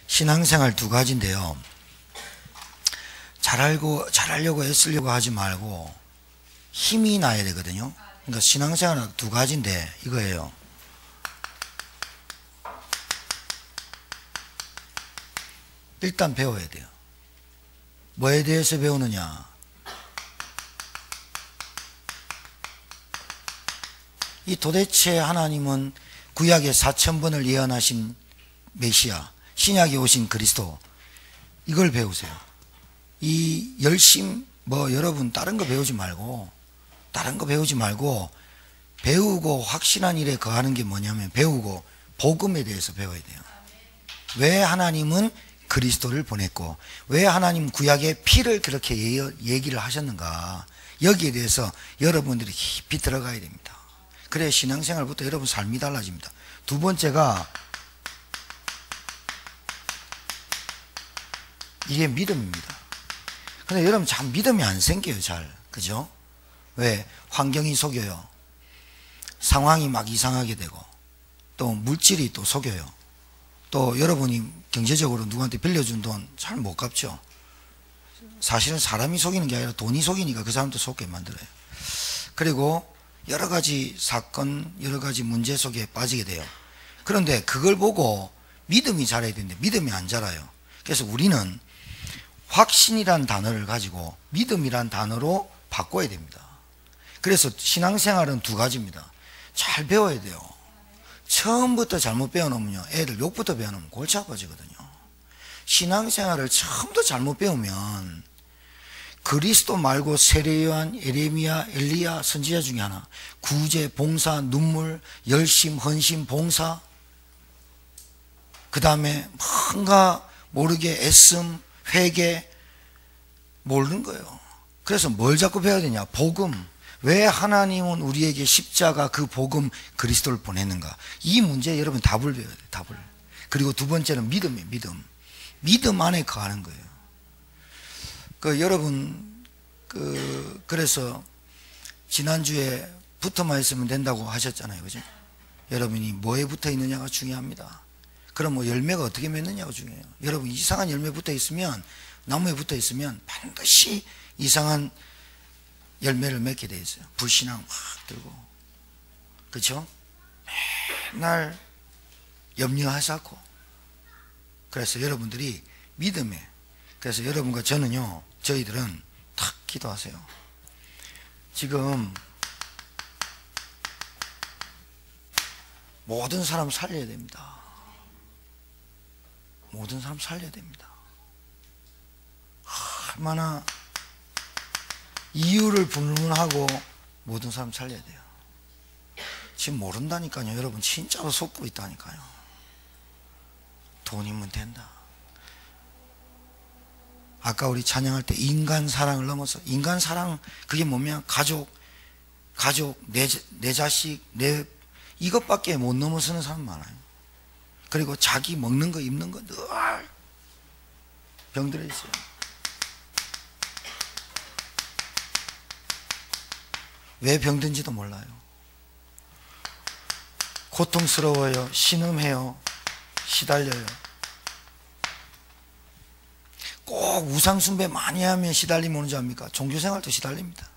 신앙생활 두 가지인데요. 잘하려고 애쓰려고 하지 말고 힘이 나야 되거든요. 그러니까 신앙생활은 두 가지인데 이거예요. 일단 배워야 돼요. 뭐에 대해서 배우느냐? 이 도대체 하나님은 구약의 4000번을 예언하신 메시아, 신약에 오신 그리스도, 이걸 배우세요. 이 열심, 여러분 다른 거 배우지 말고 배우고 확신한 일에 거하는 게 뭐냐면 배우고 복음에 대해서 배워야 돼요. 왜 하나님은 그리스도를 보냈고 왜 하나님 구약의 피를 그렇게 얘기를 하셨는가, 여기에 대해서 여러분들이 깊이 들어가야 됩니다. 그래야 신앙생활부터 여러분 삶이 달라집니다. 두 번째가 이게 믿음입니다. 근데 여러분 참 믿음이 안 생겨요. 잘, 그죠? 왜? 환경이 속여요. 상황이 막 이상하게 되고 또 물질이 또 속여요. 또 여러분이 경제적으로 누구한테 빌려준 돈 잘 못 갚죠. 사실은 사람이 속이는 게 아니라 돈이 속이니까 그 사람도 속게 만들어요. 그리고 여러 가지 사건, 여러 가지 문제 속에 빠지게 돼요. 그런데 그걸 보고 믿음이 자라야 되는데 믿음이 안 자라요. 그래서 우리는 확신이란 단어를 가지고 믿음이란 단어로 바꿔야 됩니다. 그래서 신앙생활은 두 가지입니다. 잘 배워야 돼요. 처음부터 잘못 배워놓으면요, 애들 욕부터 배워놓으면 골치 아파지거든요. 신앙생활을 처음부터 잘못 배우면 그리스도 말고 세례요한, 예레미야, 엘리야 선지자 중에 하나, 구제, 봉사, 눈물, 열심, 헌신, 봉사, 그 다음에 뭔가 모르게 애씀, 회개, 모르는 거예요. 그래서 뭘 자꾸 배워야 되냐? 복음. 왜 하나님은 우리에게 십자가 그 복음 그리스도를 보냈는가? 이 문제에 여러분 답을 배워야 돼요. 답을. 그리고 두 번째는 믿음이에요. 믿음 안에 거하는 거예요. 여러분 그래서 지난주에 붙어만 있으면 된다고 하셨잖아요. 그죠? 여러분이 뭐에 붙어 있느냐가 중요합니다. 그럼 열매가 어떻게 맺느냐가 중요해요. 여러분 이상한 열매 붙어 있으면, 나무에 붙어 있으면 반드시 이상한 열매를 맺게 돼 있어요. 불신앙 막 들고, 그렇죠? 맨날 염려하자고. 그래서 여러분들이 믿음에, 그래서 여러분과 저는요, 저희들은 탁 기도하세요. 지금 모든 사람 살려야 됩니다. 모든 사람 살려야 됩니다. 얼마나 이유를 불문하고 모든 사람 살려야 돼요. 지금 모른다니까요. 여러분 진짜로 속고 있다니까요. 돈이면 된다. 아까 우리 찬양할 때 인간 사랑을 넘어서, 인간 사랑 그게 뭐냐? 가족, 내 자식, 이것밖에 못 넘어서는 사람 많아요. 그리고 자기 먹는 거 입는 거 늘 병들어 있어요. 왜 병든지도 몰라요. 고통스러워요. 신음해요. 시달려요. 꼭 우상숭배 많이 하면 시달리면 오는 줄 압니까? 종교생활도 시달립니다.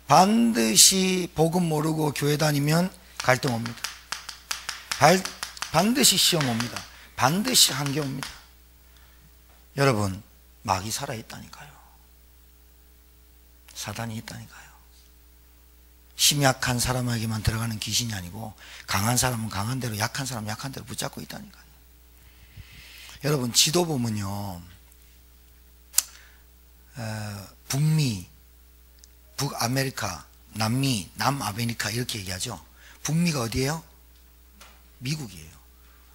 반드시 복음 모르고 교회 다니면 갈등 옵니다. 반드시 시험 옵니다. 반드시 한계 옵니다. 여러분, 마귀 살아있다니까요. 사단이 있다니까요. 심약한 사람에게만 들어가는 귀신이 아니고 강한 사람은 강한 대로, 약한 사람은 약한 대로 붙잡고 있다니까요. 여러분 지도 보면요, 북미, 북아메리카, 남미, 남아메리카 이렇게 얘기하죠. 북미가 어디예요? 미국이에요.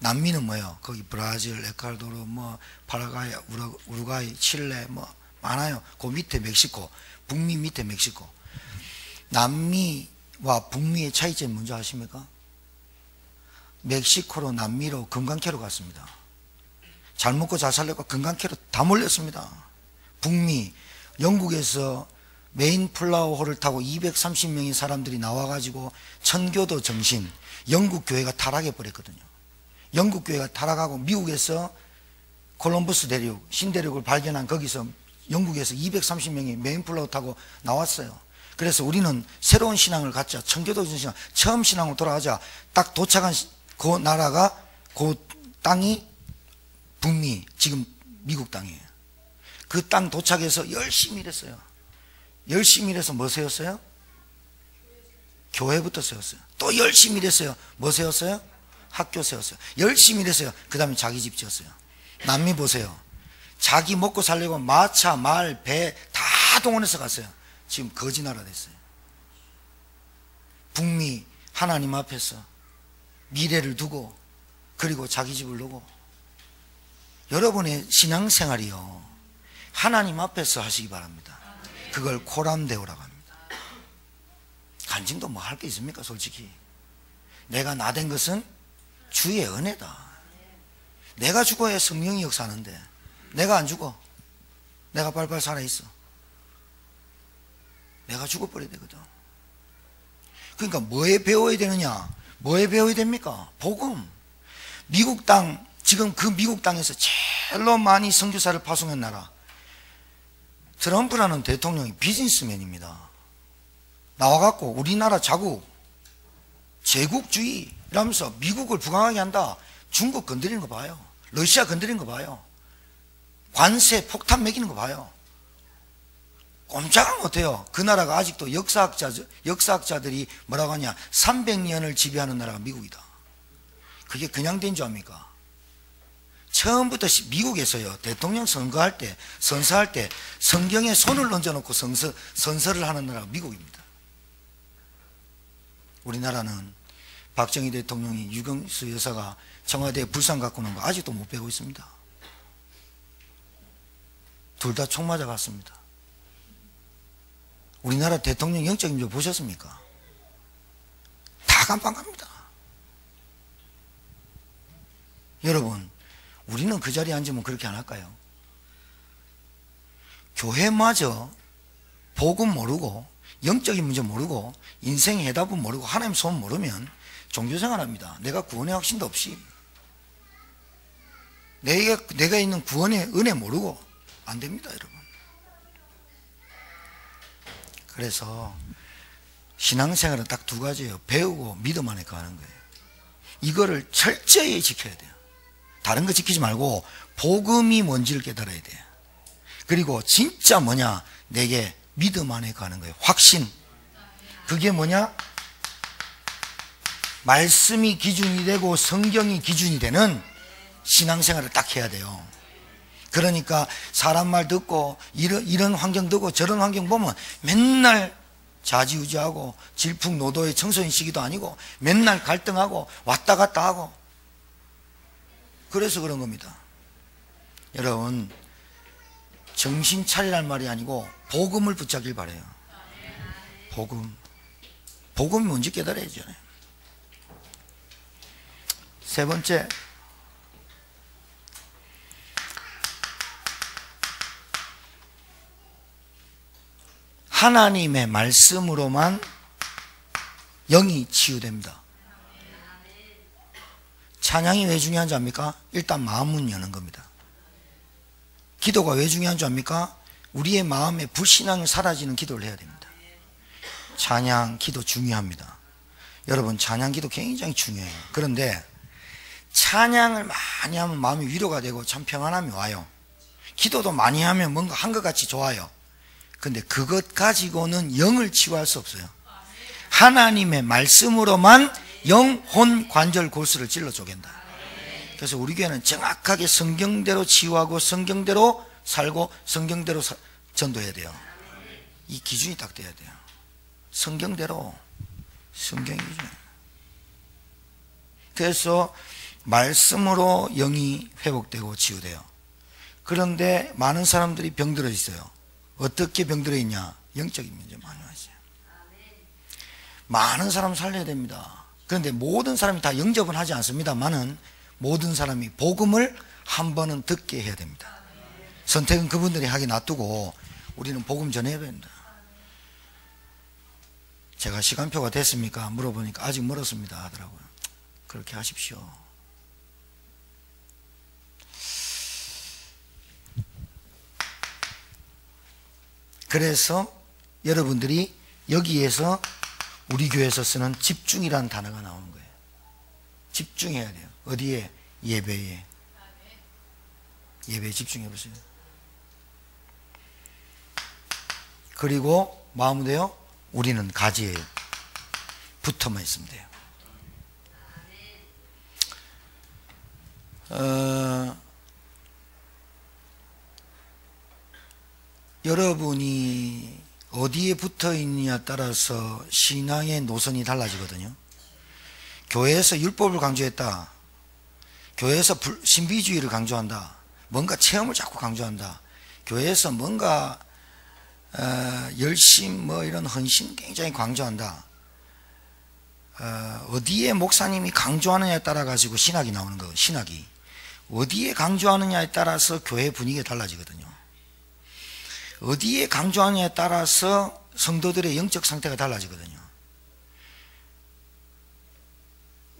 남미는 뭐예요? 거기 브라질, 에콰도르, 파라과이, 우루과이, 칠레 많아요. 그 밑에 멕시코, 북미 밑에 멕시코. 남미와 북미의 차이점이 뭔지 아십니까? 멕시코로 남미로 금강캐로 갔습니다. 잘 먹고 잘 살려고 금강캐로 다 몰렸습니다. 북미, 영국에서 메인 플라워홀을 타고 230명의 사람들이 나와가지고 천교도 정신, 영국 교회가 타락해 버렸거든요. 영국 교회가 타락하고 미국에서 콜럼버스 대륙, 신대륙을 발견한 거기서 영국에서 230명이 메인플라워 타고 나왔어요. 그래서 우리는 새로운 신앙을 갖자. 청교도 신앙, 처음 신앙으로 돌아가자. 딱 도착한 그 나라가, 그 땅이 북미, 지금 미국 땅이에요. 그 땅 도착해서 열심히 일했어요. 열심히 일해서 뭐 세웠어요? 교회부터 세웠어요. 또 열심히 일했어요. 뭐 세웠어요? 학교 세웠어요. 열심히 일했어요. 그 다음에 자기 집 지었어요. 남미 보세요. 자기 먹고 살려고 마차, 말, 배 다 동원해서 갔어요. 지금 거지 나라 됐어요. 북미 하나님 앞에서 미래를 두고, 그리고 자기 집을 두고. 여러분의 신앙생활이요, 하나님 앞에서 하시기 바랍니다. 그걸 코람데오라고 합니다. 간증도 뭐 할 게 있습니까? 솔직히 내가 나된 것은 주의 은혜다. 내가 죽어야 성령이 역사하는데 내가 안 죽어. 내가 빨빨 살아있어. 내가 죽어버려야 되거든. 그러니까 뭐에 배워야 되느냐? 뭐에 배워야 됩니까? 복음. 미국 땅, 지금 그 미국 땅에서 제일로 많이 선교사를 파송한 나라, 트럼프라는 대통령이 비즈니스맨입니다. 나와갖고 우리나라 자국, 제국주의 이러면서 미국을 부강하게 한다. 중국 건드리는 거 봐요. 러시아 건드리는 거 봐요. 관세 폭탄 매기는 거 봐요. 꼼짝을 못해요. 그 나라가 아직도 역사학자들이 뭐라고 하냐, 300년을 지배하는 나라가 미국이다. 그게 그냥 된 줄 압니까? 처음부터 미국에서요, 대통령 선거할 때, 선서할 때 성경에 손을 얹어놓고 선서를 하는 나라가 미국입니다. 우리나라는 박정희 대통령이 유경수 여사가 청와대에 불상 갖고 오는 거 아직도 못 빼고 있습니다. 둘 다 총 맞아 갔습니다. 우리나라 대통령 영적인 줄 보셨습니까? 다 깜빵갑니다. 여러분, 우리는 그 자리에 앉으면 그렇게 안 할까요? 교회마저 복음 모르고, 영적인 문제 모르고, 인생의 해답은 모르고, 하나님 소원 모르면 종교생활합니다. 내가 구원의 확신도 없이, 내가 있는 구원의 은혜 모르고 안 됩니다, 여러분. 그래서 신앙생활은 딱 두 가지예요. 배우고 믿음 안에 가는 거예요. 이거를 철저히 지켜야 돼요. 다른 거 지키지 말고 복음이 뭔지를 깨달아야 돼요. 그리고 진짜 뭐냐, 내게 믿음 안에 가는 거예요. 확신. 그게 뭐냐? 말씀이 기준이 되고 성경이 기준이 되는 신앙생활을 딱 해야 돼요. 그러니까 사람 말 듣고 이런 환경 듣고 저런 환경 보면 맨날 좌지우지하고 질풍노도의 청소년 시기도 아니고 맨날 갈등하고 왔다 갔다 하고, 그래서 그런 겁니다. 여러분, 정신 차리란 말이 아니고 복음을 붙잡길 바라요. 복음이 뭔지 깨달아야죠. 세 번째, 하나님의 말씀으로만 영이 치유됩니다. 찬양이 왜 중요한지 압니까? 일단 마음문 여는 겁니다. 기도가 왜 중요한지 압니까? 우리의 마음에 불신앙이 사라지는 기도를 해야 됩니다. 찬양, 기도 중요합니다. 여러분, 찬양, 기도 굉장히 중요해요. 그런데 찬양을 많이 하면 마음이 위로가 되고 참 평안함이 와요. 기도도 많이 하면 뭔가 한 것 같이 좋아요. 근데 그것 가지고는 영을 치유할 수 없어요. 하나님의 말씀으로만 영혼 관절 골수를 찔러 쪼갠다. 그래서 우리 교회는 정확하게 성경대로 치유하고 성경대로 살고 성경대로 전도해야 돼요. 이 기준이 딱 돼야 돼요. 성경대로, 성경 기준. 그래서 말씀으로 영이 회복되고 치유돼요. 그런데 많은 사람들이 병들어 있어요. 어떻게 병들어 있냐? 영적인 문제 많이 왔어요. 많은 사람 살려야 됩니다. 그런데 모든 사람이 다 영접은 하지 않습니다만은 모든 사람이 복음을 한 번은 듣게 해야 됩니다. 선택은 그분들이 하게 놔두고 우리는 복음 전해야 됩니다. 제가 시간표가 됐습니까? 물어보니까 아직 멀었습니다 하더라고요. 그렇게 하십시오. 그래서 여러분들이 여기에서 우리 교회에서 쓰는 집중이라는 단어가 나오는 거예요. 집중해야 돼요. 어디에? 예배에. 예배에 집중해 보세요. 그리고 마음대로 우리는 가지예요. 붙어만 있으면 돼요. 여러분이 어디에 붙어 있느냐에 따라서 신앙의 노선이 달라지거든요. 교회에서 율법을 강조했다. 교회에서 신비주의를 강조한다. 뭔가 체험을 자꾸 강조한다. 교회에서 뭔가 열심 이런 헌신 굉장히 강조한다. 어디에 목사님이 강조하느냐에 따라 가지고 신학이 나오는 거예요. 신학이 어디에 강조하느냐에 따라서 교회 분위기가 달라지거든요. 어디에 강조하느냐에 따라서 성도들의 영적 상태가 달라지거든요.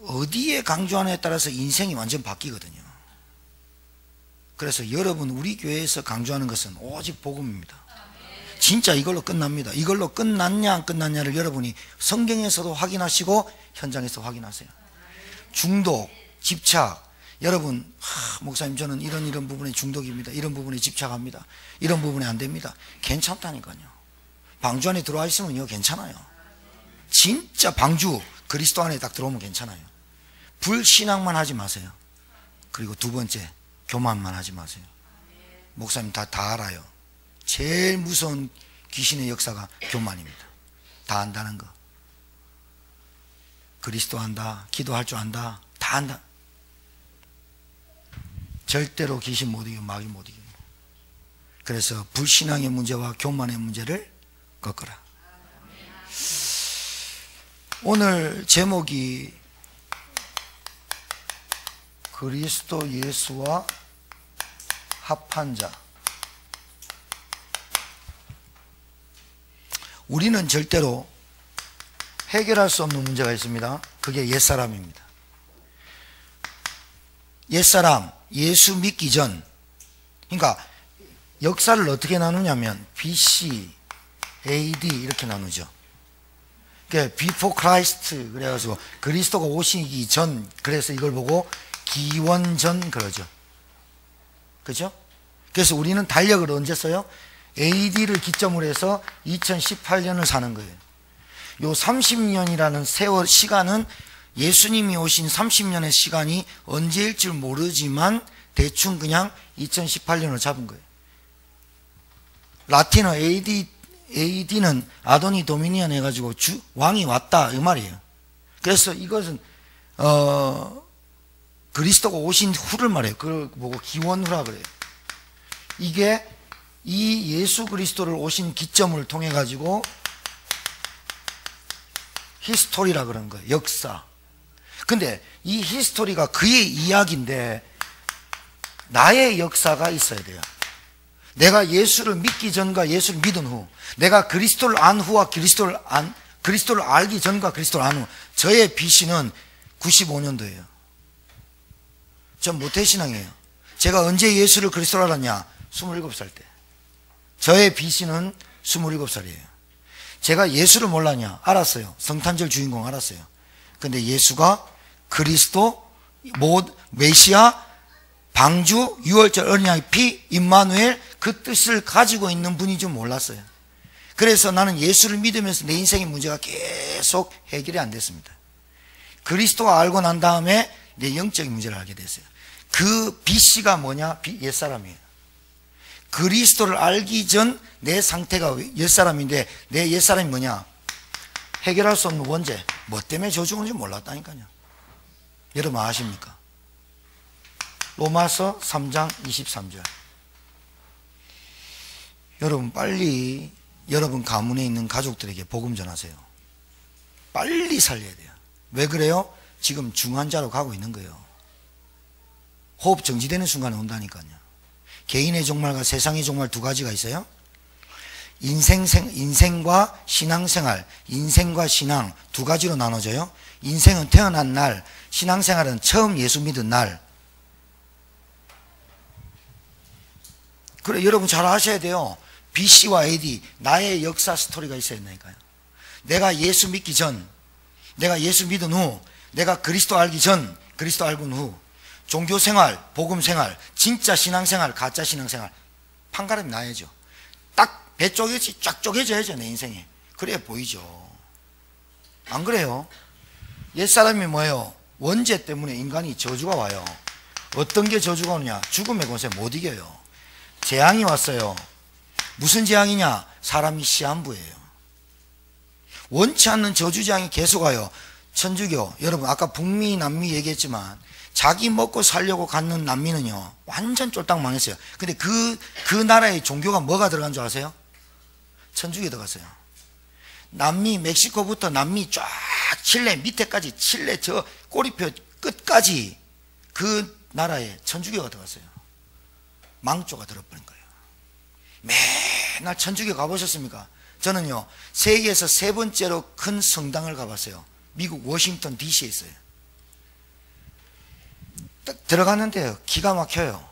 어디에 강조하느냐에 따라서 인생이 완전 바뀌거든요. 그래서 여러분, 우리 교회에서 강조하는 것은 오직 복음입니다. 진짜 이걸로 끝납니다. 이걸로 끝났냐 안 끝났냐를 여러분이 성경에서도 확인하시고 현장에서 확인하세요. 중독, 집착. 여러분, 목사님 저는 이런 부분에 중독입니다. 이런 부분에 집착합니다. 이런 부분에 안 됩니다. 괜찮다니까요. 방주 안에 들어와 있으면요 괜찮아요. 진짜 방주 그리스도 안에 딱 들어오면 괜찮아요. 불신앙만 하지 마세요. 그리고 두 번째, 교만만 하지 마세요. 목사님 다 알아요. 제일 무서운 귀신의 역사가 교만입니다. 다 안다는 거. 그리스도 안다, 기도할 줄 안다, 다 안다. 절대로 귀신 못 이겨, 마귀 못 이겨. 그래서 불신앙의 문제와 교만의 문제를 꺾어라. 오늘 제목이 그리스도 예수와 합한 자. 우리는 절대로 해결할 수 없는 문제가 있습니다. 그게 옛사람입니다. 옛사람, 예수 믿기 전. 그러니까 역사를 어떻게 나누냐면 BC, AD 이렇게 나누죠. 그러니까 Before Christ 그래가지고 그리스도가 오시기 전, 그래서 이걸 보고 기원전 그러죠. 그죠? 그래서 우리는 달력을 언제 써요? AD를 기점으로 해서 2018년을 사는 거예요. 요 30년이라는 세월 시간은 예수님이 오신 30년의 시간이 언제일 줄 모르지만 대충 그냥 2018년을 잡은 거예요. 라틴어 AD는 아도니 도미니언 해가지고 왕이 왔다 이 말이에요. 그래서 이것은 그리스도가 오신 후를 말해요. 그걸 보고 기원후라 그래요. 이게 이 예수 그리스도를 오신 기점을 통해 가지고 히스토리라 그런 거예요. 역사. 근데 이 히스토리가 그의 이야기인데 나의 역사가 있어야 돼요. 내가 예수를 믿기 전과 예수를 믿은 후, 내가 그리스도를 안 후와 그리스도를 알기 전과 그리스도를 안 후, 저의 BC는 95년도예요. 전 모태신앙이에요. 제가 언제 예수를 그리스도로 알았냐? 27살 때. 저의 BC는 27살이에요. 제가 예수를 몰랐냐? 알았어요. 성탄절 주인공 알았어요. 근데 예수가 그리스도, 메시아, 방주, 유월절 어린 양의 피, 임마누엘 그 뜻을 가지고 있는 분인 줄 몰랐어요. 그래서 나는 예수를 믿으면서 내 인생의 문제가 계속 해결이 안 됐습니다. 그리스도가 알고 난 다음에 내 영적인 문제를 알게 됐어요. 그 BC가 뭐냐? 옛사람이에요. 그리스도를 알기 전 내 상태가 옛사람인데 내 옛사람이 뭐냐? 해결할 수 없는 원죄. 뭐 때문에 저 죽은지 몰랐다니까요. 여러분 아십니까? 로마서 3장 23절. 여러분 빨리 여러분 가문에 있는 가족들에게 복음 전하세요. 빨리 살려야 돼요. 왜 그래요? 지금 중환자로 가고 있는 거예요. 호흡 정지되는 순간에 온다니까요. 개인의 종말과 세상의 종말 두 가지가 있어요. 인생과 신앙생활, 인생과 신앙 두 가지로 나눠져요. 인생은 태어난 날, 신앙생활은 처음 예수 믿은 날. 그래, 여러분 잘 아셔야 돼요. BC와 AD, 나의 역사 스토리가 있어야 된다니까요. 내가 예수 믿기 전, 내가 예수 믿은 후, 내가 그리스도 알기 전, 그리스도 알고 후, 종교생활, 복음생활, 진짜 신앙생활, 가짜 신앙생활, 판가름이 나야죠. 딱 배 쪼개지 쫙 쪼개져야죠, 내 인생에. 그래야 보이죠. 안 그래요? 옛사람이 뭐예요? 원죄 때문에 인간이 저주가 와요. 어떤 게 저주가 오느냐? 죽음의 권세 못 이겨요. 재앙이 왔어요. 무슨 재앙이냐? 사람이 시한부예요. 원치 않는 저주재앙이 계속 와요. 천주교, 여러분 아까 북미 남미 얘기했지만 자기 먹고 살려고 갖는 난민은요 완전 쫄딱 망했어요. 근데 그 나라의 종교가 뭐가 들어간 줄 아세요? 천주교 들어갔어요. 남미 멕시코부터 남미 쫙 칠레 밑에까지, 칠레 저 꼬리표 끝까지 그 나라에 천주교가 들어갔어요. 망조가 들어버린 거예요. 맨날 천주교 가보셨습니까? 저는요 세계에서 3번째로 큰 성당을 가봤어요. 미국 워싱턴 DC에 있어요. 딱 들어갔는데요 기가 막혀요.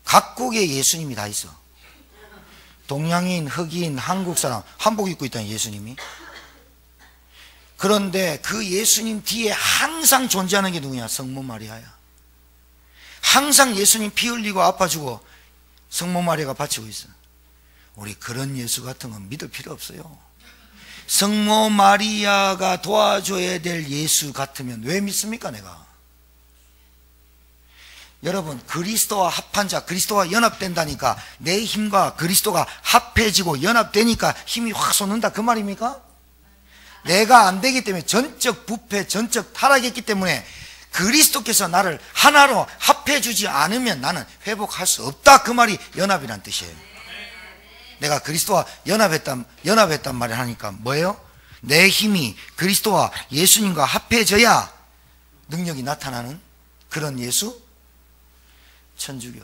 각국의 예수님이 다 있어. 동양인, 흑인, 한국 사람 한복 입고 있다는 예수님이. 그런데 그 예수님 뒤에 항상 존재하는 게 누구냐? 성모 마리아야. 항상 예수님 피 흘리고 아파주고 성모 마리아가 바치고 있어. 우리 그런 예수 같은 건 믿을 필요 없어요. 성모 마리아가 도와줘야 될 예수 같으면 왜 믿습니까 내가? 여러분 그리스도와 합한 자, 그리스도와 연합된다니까 내 힘과 그리스도가 합해지고 연합되니까 힘이 확 솟는다 그 말입니까? 내가 안 되기 때문에 전적 부패, 전적 타락했기 때문에 그리스도께서 나를 하나로 합해주지 않으면 나는 회복할 수 없다 그 말이 연합이란 뜻이에요. 내가 그리스도와 연합했단 말을 하니까 뭐예요? 내 힘이 그리스도와 예수님과 합해져야 능력이 나타나는 그런 예수? 천주교.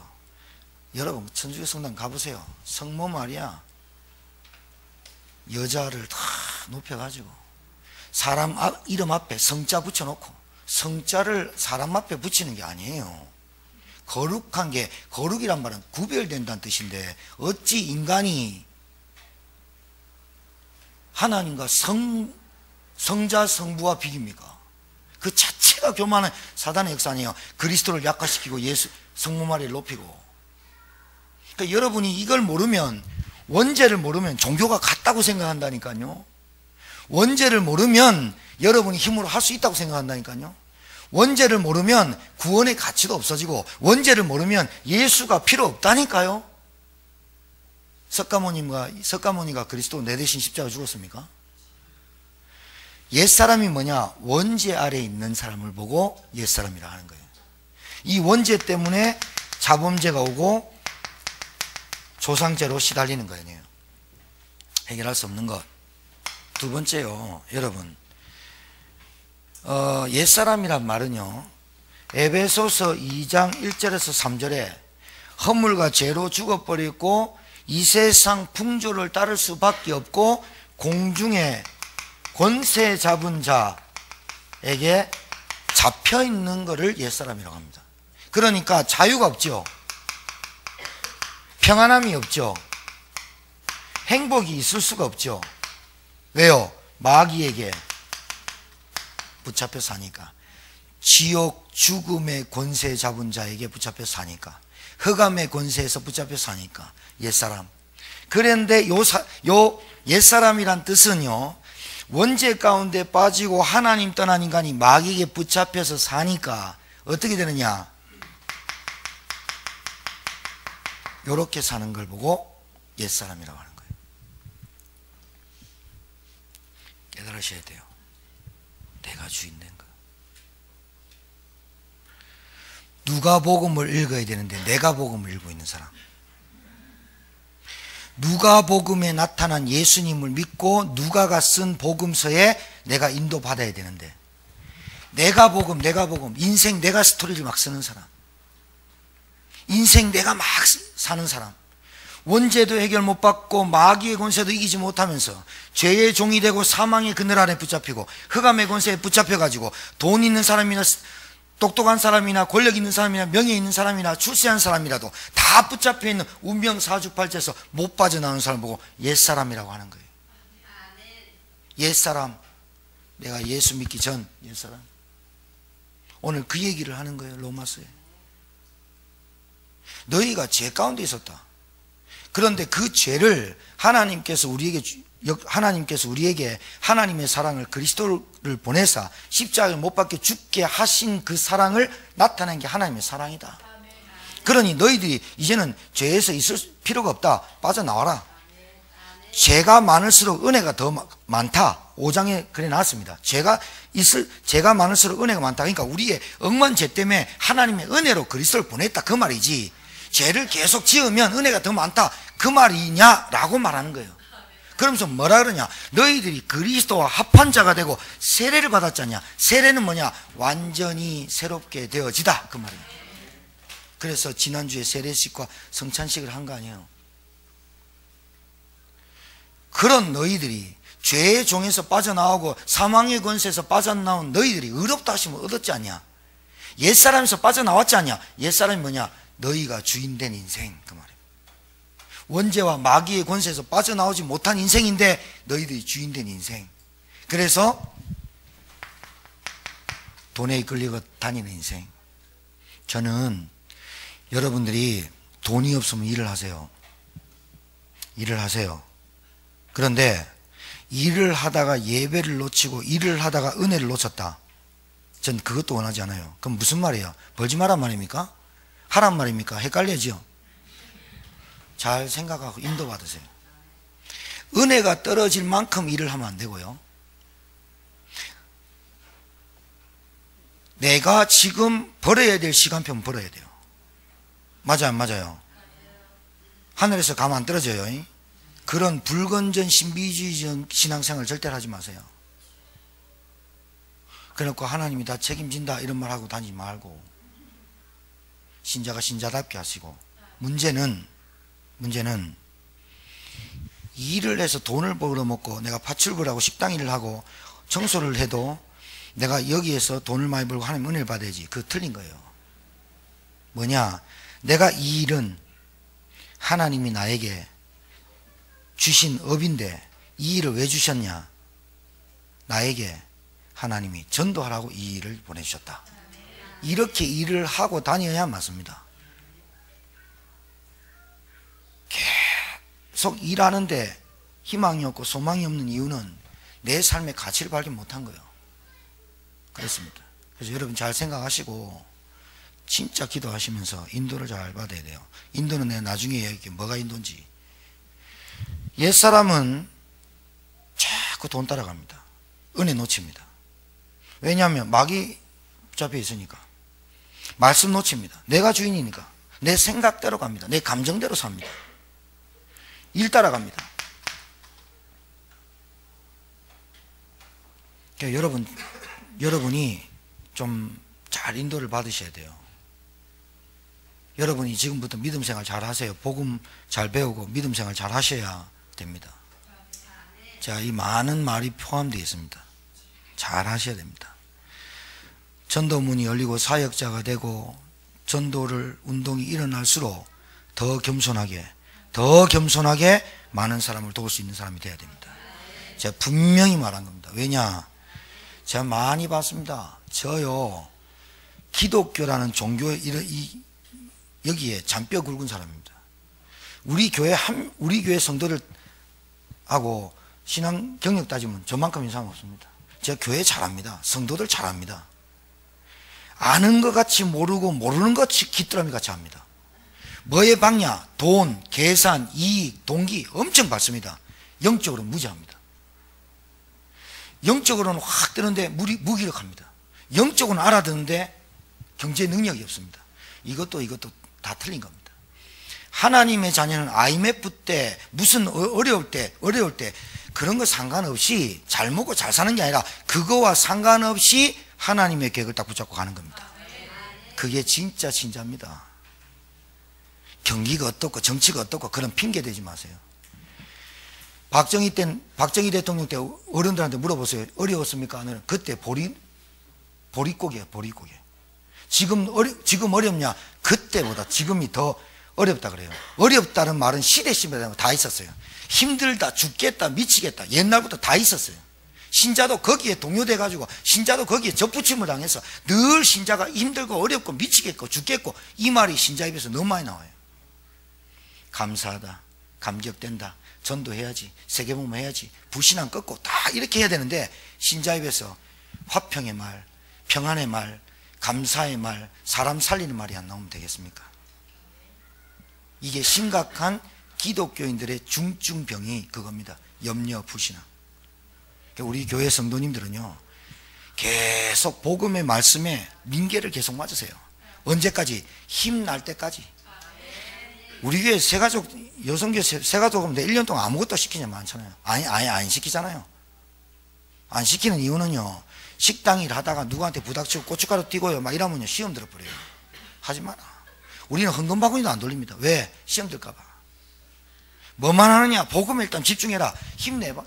여러분 천주교 성당 가보세요. 성모 마리아 여자를 다 높여가지고 사람 이름 앞에 성자 붙여놓고, 성자를 사람 앞에 붙이는 게 아니에요. 거룩한 게, 거룩이란 말은 구별된다는 뜻인데 어찌 인간이 하나님과 성자 성부와 비깁니까? 그 자체가 교만한 사단의 역사 아니에요. 그리스도를 약화시키고 예수 성모 마리아를 높이고. 그러니까 여러분이 이걸 모르면, 원죄를 모르면 종교가 같다고 생각한다니까요. 원죄를 모르면 여러분이 힘으로 할 수 있다고 생각한다니까요. 원죄를 모르면 구원의 가치도 없어지고, 원죄를 모르면 예수가 필요 없다니까요. 석가모니가 그리스도 내 대신 십자가 죽었습니까? 옛사람이 뭐냐? 원죄 아래에 있는 사람을 보고 옛사람이라 하는 거예요. 이 원죄 때문에 자범죄가 오고 조상죄로 시달리는 거예요. 해결할 수 없는 것. 두 번째요, 여러분, 옛사람이란 말은요, 에베소서 2장 1절에서 3절에 허물과 죄로 죽어버렸고 이 세상 풍조를 따를 수밖에 없고 공중에 권세 잡은 자에게 잡혀 있는 것을 옛사람이라고 합니다. 그러니까 자유가 없죠. 평안함이 없죠. 행복이 있을 수가 없죠. 왜요? 마귀에게 붙잡혀 사니까. 지옥 죽음의 권세 잡은 자에게 붙잡혀 사니까. 흑암의 권세에서 붙잡혀 사니까. 옛사람. 그런데 요 옛사람이란 뜻은요, 원죄 가운데 빠지고 하나님 떠난 인간이 마귀에게 붙잡혀서 사니까 어떻게 되느냐? 요렇게 사는 걸 보고 옛사람이라고 하는 거예요. 깨달으셔야 돼요. 내가 주인 된 거. 누가복음을 읽어야 되는데 내가 복음을 읽고 있는 사람. 누가복음에 나타난 예수님을 믿고 누가가 쓴 복음서에 내가 인도받아야 되는데, 내가 복음, 인생 내가 스토리를 막 쓰는 사람, 인생 내가 막 사는 사람, 원죄도 해결 못 받고 마귀의 권세도 이기지 못하면서 죄의 종이 되고 사망의 그늘 아래 붙잡히고 흑암의 권세에 붙잡혀가지고 돈 있는 사람이나 똑똑한 사람이나 권력 있는 사람이나 명예 있는 사람이나 출세한 사람이라도 다 붙잡혀 있는 운명 사주팔자에서 못 빠져나오는 사람 보고 옛사람이라고 하는 거예요. 옛사람. 내가 예수 믿기 전 옛사람. 오늘 그 얘기를 하는 거예요. 로마서에. 너희가 죄 가운데 있었다. 그런데 그 죄를 하나님께서 우리에게 하나님의 사랑을 그리스도를 보내사 십자가를 못 박혀 죽게 하신 그 사랑을 나타낸 게 하나님의 사랑이다. 그러니 너희들이 이제는 죄에서 있을 필요가 없다. 빠져나와라. 죄가 많을수록 은혜가 더 많다. 5장에 그래 놨습니다. 죄가 많을수록 은혜가 많다. 그러니까 우리의 억만 죄 때문에 하나님의 은혜로 그리스도를 보냈다. 그 말이지. 죄를 계속 지으면 은혜가 더 많다. 그 말이냐라고 말하는 거예요. 그러면서 뭐라 그러냐? 너희들이 그리스도와 합한 자가 되고 세례를 받았잖냐? 세례는 뭐냐? 완전히 새롭게 되어지다. 그 말이에요. 그래서 지난주에 세례식과 성찬식을 한 거 아니에요. 그런 너희들이 죄의 종에서 빠져나오고 사망의 권세에서 빠져나온 너희들이 의롭다 하심을 얻었지 않냐? 옛사람에서 빠져나왔지 않냐? 옛사람이 뭐냐? 너희가 주인된 인생. 그 말이에요. 원죄와 마귀의 권세에서 빠져나오지 못한 인생인데 너희들이 주인된 인생. 그래서 돈에 끌리고 다니는 인생. 저는 여러분들이 돈이 없으면 일을 하세요. 일을 하세요. 그런데 일을 하다가 예배를 놓치고 일을 하다가 은혜를 놓쳤다. 전 그것도 원하지 않아요. 그럼 무슨 말이에요? 벌지 마란 말입니까? 하란 말입니까? 헷갈려지요? 잘 생각하고 인도받으세요. 은혜가 떨어질 만큼 일을 하면 안 되고요. 내가 지금 벌어야 될 시간표는 벌어야 돼요. 맞아요, 안 맞아요? 하늘에서 가면 안 떨어져요. 그런 불건전 신비주의 신앙생활 절대로 하지 마세요. 그래놓고 하나님이 다 책임진다 이런 말 하고 다니지 말고 신자가 신자답게 하시고. 문제는 일을 해서 돈을 벌어먹고 내가 파출부를 하고 식당 일을 하고 청소를 해도 내가 여기에서 돈을 많이 벌고 하나님 은혜를 받아야지. 그거 틀린 거예요. 뭐냐? 내가 이 일은 하나님이 나에게 주신 업인데 이 일을 왜 주셨냐? 나에게 하나님이 전도하라고 이 일을 보내주셨다. 이렇게 일을 하고 다녀야 맞습니다. 계속 일하는데 희망이 없고 소망이 없는 이유는 내 삶의 가치를 발견 못한 거예요. 그렇습니다. 그래서 여러분 잘 생각하시고 진짜 기도하시면서 인도를 잘 받아야 돼요. 인도는 내가 나중에 얘기할게. 뭐가 인도인지. 옛사람은 자꾸 돈 따라갑니다. 은혜 놓칩니다. 왜냐하면 마귀 잡혀 있으니까. 말씀 놓칩니다. 내가 주인이니까. 내 생각대로 갑니다. 내 감정대로 삽니다. 일 따라갑니다. 그러니까 여러분이 좀 잘 인도를 받으셔야 돼요. 여러분이 지금부터 믿음 생활 잘 하세요. 복음 잘 배우고 믿음 생활 잘 하셔야 됩니다. 자, 이 많은 말이 포함되어 있습니다. 잘 하셔야 됩니다. 전도문이 열리고 사역자가 되고 전도를 운동이 일어날수록 더 겸손하게 많은 사람을 도울 수 있는 사람이 되어야 됩니다. 제가 분명히 말한 겁니다. 왜냐? 제가 많이 봤습니다. 저요, 기독교라는 종교에 여기에 잔뼈 굵은 사람입니다. 우리 교회 성도들 하고 신앙 경력 따지면 저만큼 이상 없습니다. 제가 교회 잘합니다. 성도들 잘합니다. 아는 것 같이 모르고 모르는 것 같이 귀뚜라미 같이 합니다. 뭐에 박냐? 돈, 계산, 이익, 동기 엄청 받습니다. 영적으로 무지합니다. 영적으로는 확 뜨는데 무기력합니다. 영적으로는 알아듣는데 경제 능력이 없습니다. 이것도 다 틀린 겁니다. 하나님의 자녀는 IMF 때 무슨 어려울 때 그런 거 상관없이 잘 먹고 잘 사는 게 아니라 그거와 상관없이 하나님의 계획을 딱 붙잡고 가는 겁니다. 그게 진짜 진짜입니다. 경기가 어떻고 정치가 어떻고 그런 핑계 대지 마세요. 박정희 대통령 때 어른들한테 물어보세요. 어려웠습니까? 그때 보릿고개예요. 보릿고개. 지금 어렵냐? 그때보다 지금이 더 어렵다 그래요. 어렵다는 말은 시대 시대마다 다 있었어요. 힘들다, 죽겠다, 미치겠다. 옛날부터 다 있었어요. 신자도 거기에 동요돼 가지고 신자도 거기에 접붙임을 당해서 늘 신자가 힘들고 어렵고 미치겠고 죽겠고 이 말이 신자 입에서 너무 많이 나와요. 감사하다, 감격된다, 전도해야지, 세계복음 해야지, 불신앙 꺾고 다 이렇게 해야 되는데 신자 입에서 화평의 말, 평안의 말, 감사의 말, 사람 살리는 말이 안 나오면 되겠습니까? 이게 심각한 기독교인들의 중증병이 그겁니다. 염려, 불신앙. 우리 교회 성도님들은요, 계속 복음의 말씀에 민계를 계속 맞으세요. 언제까지? 힘날 때까지. 우리 교회 새가족, 여성교회 새가족 하면 1년 동안 아무것도 시키냐 많잖아요. 아니, 안 시키잖아요. 안 시키는 이유는요, 식당 일 하다가 누구한테 부닥치고 고춧가루 띄고요 막 이러면요 시험 들어버려요. 하지 마라. 우리는 헌금바구니도 안 돌립니다. 왜? 시험 들까봐. 뭐만 하느냐? 복음에 일단 집중해라. 힘내봐.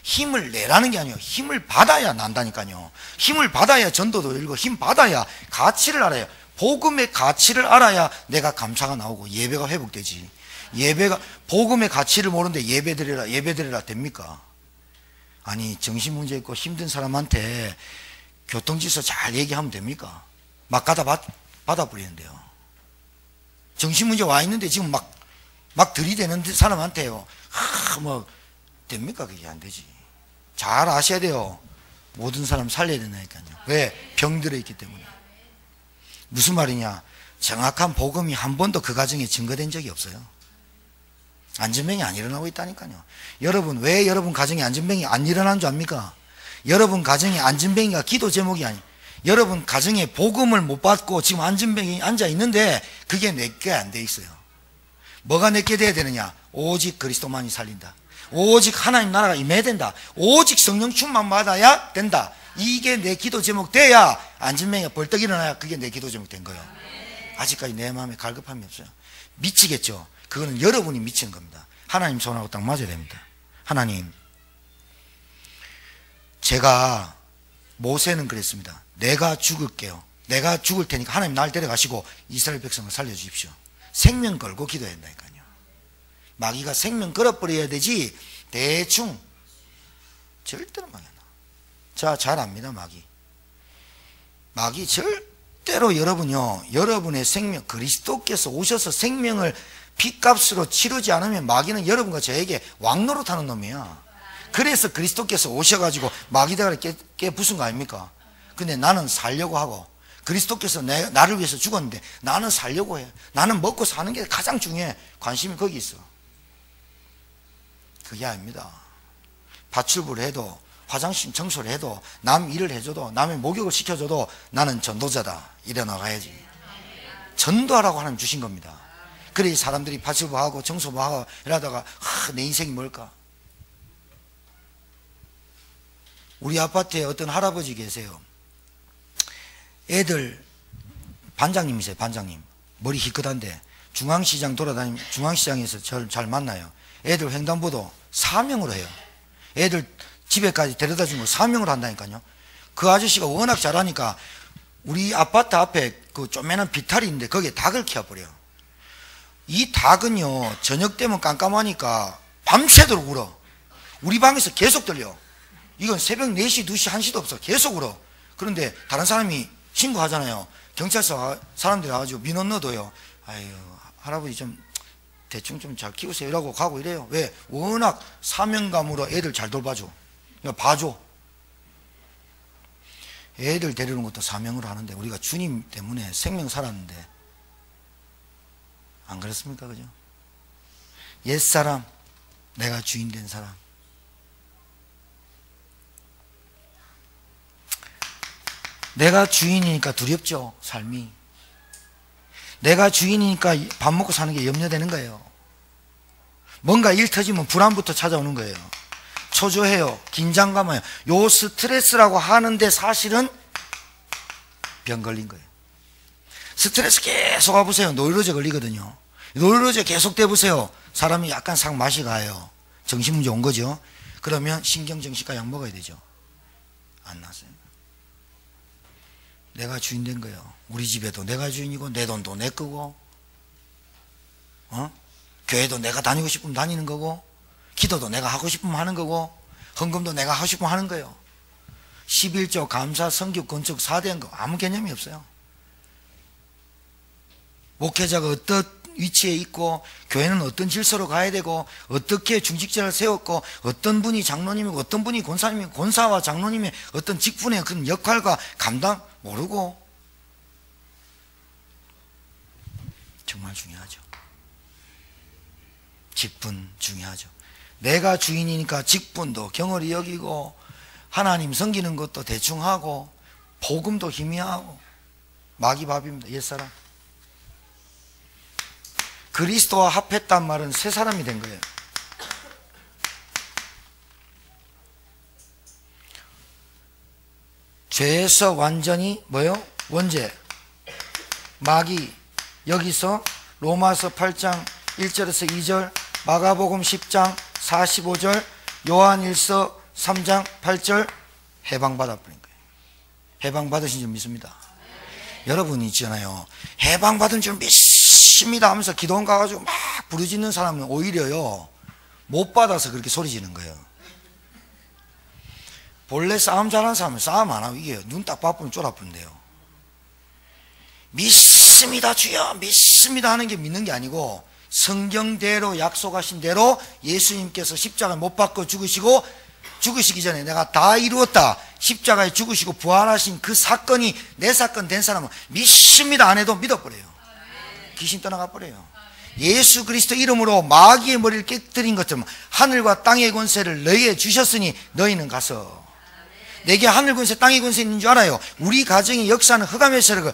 힘을 내라는 게 아니에요. 힘을 받아야 난다니까요. 힘을 받아야 전도도 읽고 힘 받아야 가치를 알아요. 복음의 가치를 알아야 내가 감사가 나오고 예배가 회복되지. 예배가 복음의 가치를 모르는데 예배드려라 됩니까? 아니 정신 문제 있고 힘든 사람한테 교통질서 잘 얘기하면 됩니까? 막 가다 받아버리는데요. 정신 문제 와 있는데 지금 막 들이대는 사람한테요. 뭐 됩니까? 그게 안 되지. 잘 아셔야 돼요. 모든 사람 살려야 된다니까요. 왜? 병들어 있기 때문에. 무슨 말이냐? 정확한 복음이 한 번도 그 가정에 증거된 적이 없어요. 안전병이 안 일어나고 있다니까요. 여러분, 왜 여러분 가정에 안전병이 안 일어난 줄 압니까? 여러분 가정에 안전병이가 기도 제목이 아니에요. 여러분 가정에 복음을 못 받고 지금 안전병이 앉아 있는데 그게 내게 안 돼 있어요. 뭐가 내게 돼야 되느냐? 오직 그리스도만이 살린다. 오직 하나님 나라가 임해야 된다. 오직 성령 충만 받아야 된다. 이게 내 기도 제목 돼야 안전병이가 벌떡 일어나야 그게 내 기도 제목 된 거예요. 아직까지 내 마음에 갈급함이 없어요. 미치겠죠? 그거는 여러분이 미치는 겁니다. 하나님 손하고 딱 맞아야 됩니다. 하나님, 제가 모세는 그랬습니다. 내가 죽을게요. 내가 죽을 테니까 하나님 날 데려가시고 이스라엘 백성을 살려주십시오. 생명 걸고 기도해야 된다니까요. 마귀가 생명 걸어버려야 되지 대충 절대로 마귀 안 나와. 자, 잘 압니다. 마귀 절대로 여러분요, 여러분의 생명, 그리스도께서 오셔서 생명을 핏값으로 치르지 않으면 마귀는 여러분과 저에게 왕노릇하는 놈이야. 그래서 그리스도께서 오셔가지고 마귀 대가리 깨 부순 거 아닙니까? 근데 나는 살려고 하고 그리스도께서 나를 위해서 죽었는데 나는 살려고 해. 나는 먹고 사는 게 가장 중요해. 관심이 거기 있어. 그게 아닙니다. 파출부를 해도 화장실 청소를 해도 남 일을 해줘도 남의 목욕을 시켜줘도 나는 전도자다. 이래 나가야지. 전도하라고 하나님 주신 겁니다. 그래 사람들이 파출부하고 청소부하고 이러다가 내 인생이 뭘까? 우리 아파트에 어떤 할아버지 계세요. 애들 반장님이세요. 반장님 머리 희끗한데 중앙시장 돌아다니면 중앙시장에서 저를 잘 만나요. 애들 횡단보도 사명으로 해요. 애들 집에까지 데려다 주는 걸 사명으로 한다니까요. 그 아저씨가 워낙 잘하니까 우리 아파트 앞에 그 쪼매난 비탈이 있는데 거기에 닭을 키워버려요. 이 닭은요 저녁 되면 깜깜하니까 밤새도록 울어. 우리 방에서 계속 들려. 이건 새벽 4시, 2시, 1시도 없어. 계속 울어. 그런데 다른 사람이 신고하잖아요. 경찰서 사람들이 와가지고 민원 넣어둬요. 아유 할아버지 좀 대충 좀 잘 키우세요 이라고 가고 이래요. 왜? 워낙 사명감으로 애들 잘 돌봐줘. 그러니까 봐줘. 애들 데리는 것도 사명으로 하는데 우리가 주님 때문에 생명 살았는데 안 그렇습니까? 그죠? 옛사람, 내가 주인 된 사람. 내가 주인이니까 두렵죠, 삶이. 내가 주인이니까 밥 먹고 사는 게 염려되는 거예요. 뭔가 일 터지면 불안부터 찾아오는 거예요. 초조해요. 긴장감해요. 요 스트레스라고 하는데 사실은 병 걸린 거예요. 스트레스 계속 와보세요. 노이로제 걸리거든요. 노이로제 계속 대보세요. 사람이 약간 상 맛이 가요. 정신문제 온 거죠. 그러면 신경정신과 약 먹어야 되죠. 안 났어요. 내가 주인 된 거예요. 우리 집에도 내가 주인이고 내 돈도 내 거고, 교회도 내가 다니고 싶으면 다니는 거고, 기도도 내가 하고 싶으면 하는 거고, 헌금도 내가 하고 싶으면 하는 거예요. 11조, 감사, 성교, 건축, 4대한 거 아무 개념이 없어요. 목회자가 어떤 위치에 있고, 교회는 어떤 질서로 가야 되고, 어떻게 중직자를 세웠고, 어떤 분이 장로님이고 어떤 분이 권사님이고, 권사와 장로님의 어떤 직분의 그런 역할과 감당 모르고, 정말 중요하죠. 직분 중요하죠. 내가 주인이니까 직분도 경홀히 여기고, 하나님 섬기는 것도 대충 하고, 복음도 희미하고, 마귀밥입니다. 옛사람. 그리스도와 합했단 말은 새 사람이 된 거예요. 죄에서 완전히 뭐요? 원죄, 마귀. 여기서 로마서 8장 1절에서 2절, 마가복음 10장 45절, 요한일서 3장 8절 해방받아버린 거예요. 해방받으신 줄 믿습니다. 여러분이 있잖아요, 해방받은 줄 믿습니다 하면서 기도원 가가지고 막 부르짖는 사람은 오히려요, 못 받아서 그렇게 소리 지는 거예요. 본래 싸움 잘하는 사람은 싸움 안 하고 이겨요. 눈 딱 바쁘면 쫄아붙는데요. 믿습니다 주여 믿습니다 하는 게 믿는 게 아니고, 성경대로 약속하신 대로 예수님께서 십자가에 못 박고 죽으시기 전에 내가 다 이루었다, 십자가에 죽으시고 부활하신 그 사건이 내 사건 된 사람은 믿습니다 안 해도 믿어버려요. 귀신 떠나가 버려요. 예수 그리스도 이름으로 마귀의 머리를 깨뜨린 것처럼 하늘과 땅의 권세를 너희에게 주셨으니 너희는 가서. 내게 하늘 권세 땅의 권세 있는 줄 알아요. 우리 가정의 역사는 흑암의 세력을